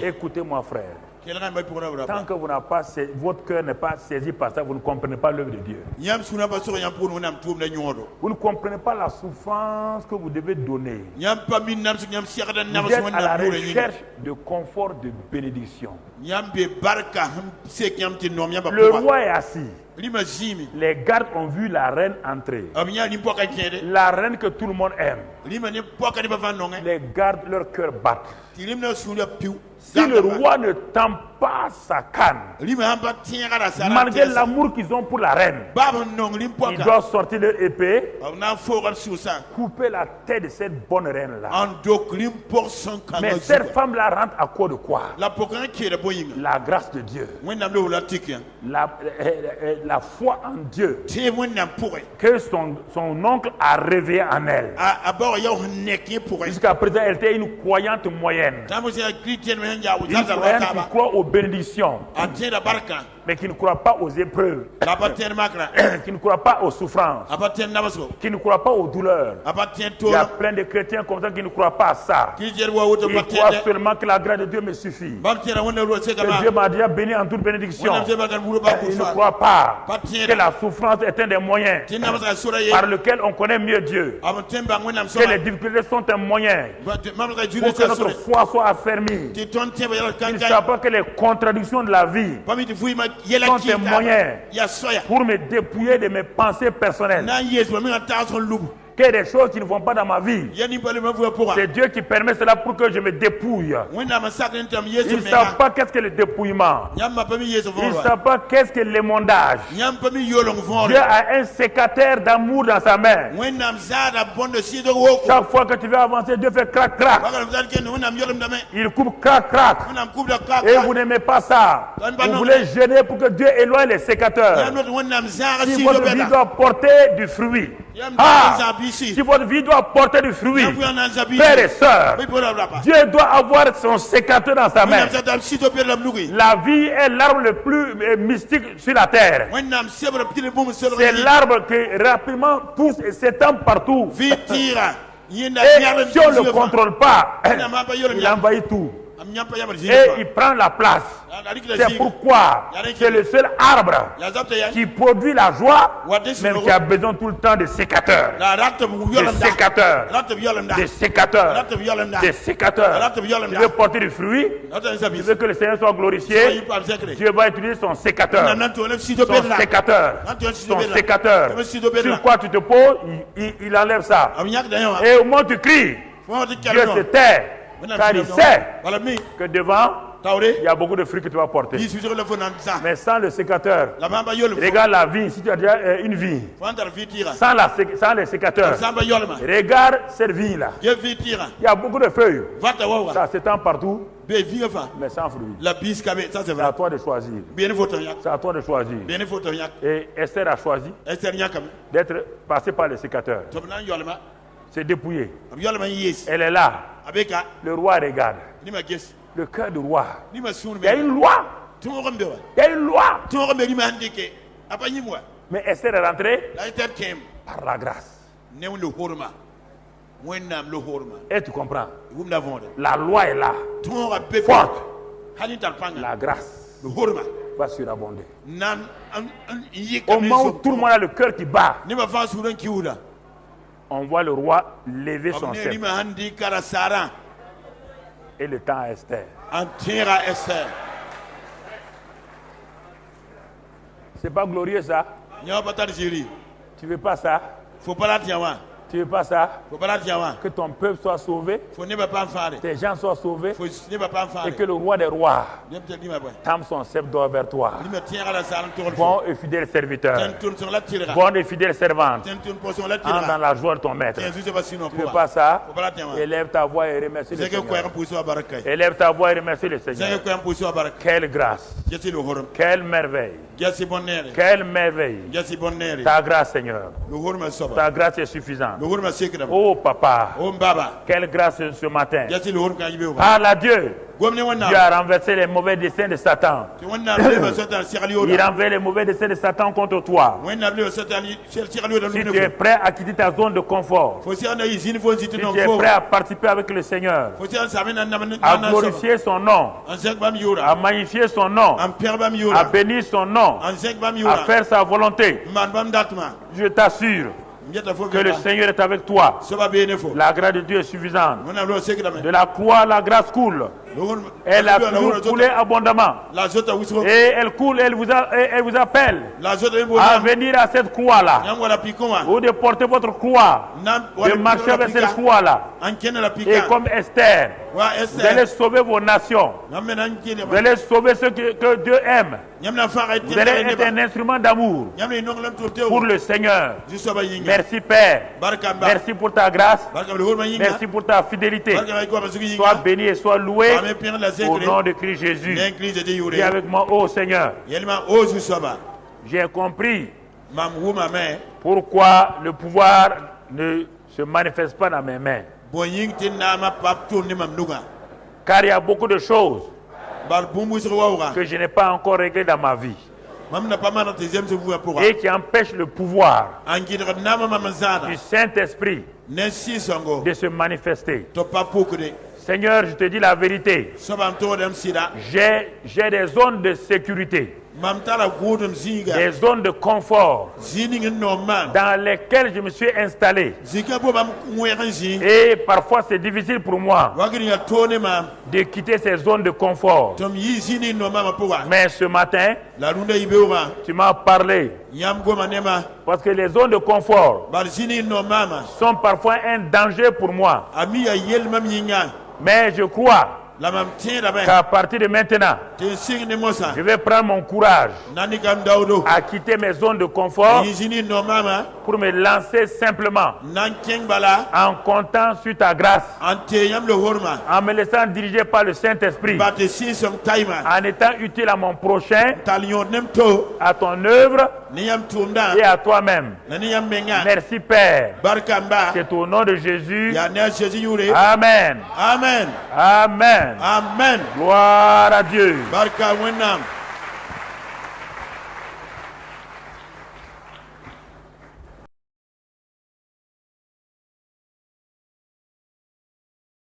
[SPEAKER 1] Écoutez-moi, frère. Tant que votre cœur n'est pas saisi par ça, vous ne comprenez pas l'œuvre de Dieu. Vous ne comprenez pas la souffrance que vous devez donner. Vous êtes à la recherche de confort, de bénédiction. Le roi est assis. Les gardes ont vu la reine entrer. La reine que tout le monde aime. Les gardes, leur cœur bat. Si le roi ne tend pas sa canne, malgré l'amour qu'ils ont pour la reine, ils doivent sortir leur épée, couper la tête de cette bonne reine-là. Mais cette femme-là rentre à cause de quoi? La grâce de Dieu. La foi en Dieu que son oncle a réveillé en elle. Jusqu'à présent, elle était une croyante moyenne. Une croyante qui croit aux bénédictions. mais qui ne croient pas aux épreuves, qui ne croient pas aux souffrances, qui ne croient pas aux douleurs. Il y a plein de chrétiens comme ça qui ne croient pas à ça. Ils croient seulement que la grâce de Dieu me suffit. Que Dieu m'a déjà béni en toute bénédiction. Ils ne croient pas que la souffrance est un des moyens par lequel on connaît mieux Dieu. Que les difficultés sont un moyen pour que notre foi soit affermie. Ils ne savent pas que les contradictions de la vie sont un moyen pour me dépouiller de mes pensées personnelles. Que des choses qui ne vont pas dans ma vie. C'est Dieu qui permet cela pour que je me dépouille. Ils ne savent pas qu'est-ce que le dépouillement. Ils ne savent pas qu'est-ce que l'émondage. Dieu a un sécateur d'amour dans sa main. Chaque fois que tu veux avancer, Dieu fait crac crac. Il coupe crac crac. Et vous n'aimez pas ça. Vous voulez gêner pour que Dieu éloigne les sécateurs. Si votre vie doit porter du fruit. Si votre vie doit porter du fruit, frères et sœurs, Dieu doit avoir son sécateur dans sa main. La vie est l'arbre le plus mystique sur la terre. C'est l'arbre qui rapidement pousse et s'étend partout. Et si on ne le contrôle pas, il envahit tout. Et il prend la place. C'est pourquoi c'est le seul arbre qui produit la joie, même qui a besoin tout le temps de sécateurs. Des sécateurs. Des sécateurs. Des sécateurs. Il veut porter du fruit. Il veut que le Seigneur soit glorifié. Dieu va utiliser son sécateur. Son sécateur. Son sécateur. Sur quoi tu te poses, il enlève ça. Et au moment où tu cries, Dieu se tait. Car il sait que devant, il y a beaucoup de fruits que tu vas porter. Mais sans le sécateur, regarde la vie, si tu as déjà une vie, sans les sécateurs, regarde cette vie-là. Il y a beaucoup de feuilles. Ça s'étend partout, mais sans fruits. C'est à toi de choisir. C'est à toi de choisir. Et Esther a choisi d'être passée par les sécateurs. C'est dépouillé. Elle est là. Le roi regarde. Le cœur du roi. Il y a une loi. Il y a une loi. Mais Esther est rentrée par la grâce. Et tu comprends. La loi est là. Forte. La grâce va surabonder. Au moment où tout le monde a le cœur qui bat, on voit le roi lever son sceptre. Et le temps à Esther. C'est pas glorieux ça? Tu veux pas ça? Tu veux pas ça? Que ton peuple soit sauvé, tes gens soient sauvés, et que le roi des rois tende son sceptre d'or vers toi. Bon et fidèle serviteur, bonne et fidèle servante, entre dans la joie de ton maître. Tu veux pas ça? Élève ta voix et remercie le Seigneur. Élève ta voix et remercie le Seigneur. Quelle grâce, quelle merveille, quelle merveille. Ta grâce, Seigneur, ta grâce est suffisante. Oh papa, quelle grâce ce matin. Parle à Dieu. Dieu a renversé les mauvais desseins de Satan. Il renverse les mauvais desseins de Satan contre toi. Si tu es prêt à quitter ta zone de confort, si tu es prêt à participer avec le Seigneur, à glorifier son nom, à magnifier son nom, à bénir son nom, à faire sa volonté, je t'assure que le Seigneur est avec toi. La grâce de Dieu est suffisante. De la croix, la grâce coule. Elle a toujours coulé abondamment. Et elle coule, elle vous appelle à venir à cette croix-là. Ou de porter votre croix, de marcher avec cette croix-là. Et comme Esther, vous allez sauver vos nations. Vous allez sauver ceux que Dieu aime. Vous allez être un instrument d'amour pour le Seigneur. Merci Père. Merci pour ta grâce. Merci pour ta fidélité. Sois béni et sois loué au nom de Christ Jésus. Dis avec moi, oh Seigneur, j'ai compris pourquoi le pouvoir ne se manifeste pas dans mes mains. Car il y a beaucoup de choses que je n'ai pas encore réglées dans ma vie. et qui empêche le pouvoir du Saint-Esprit de se manifester. Seigneur, je te dis la vérité. J'ai des zones de sécurité, des zones de confort dans lesquelles je me suis installé. Et parfois c'est difficile pour moi de quitter ces zones de confort. Mais ce matin, tu m'as parlé. Parce que les zones de confort sont parfois un danger pour moi. Mais je crois qu'à partir de maintenant, je vais prendre mon courage à quitter mes zones de confort pour me lancer simplement en comptant sur ta grâce, en me laissant diriger par le Saint-Esprit, en étant utile à mon prochain, à ton œuvre et à toi-même. Merci Père. C'est au nom de Jésus. Amen.
[SPEAKER 2] Amen.
[SPEAKER 1] Amen.
[SPEAKER 2] Amen.
[SPEAKER 1] Gloire à Dieu.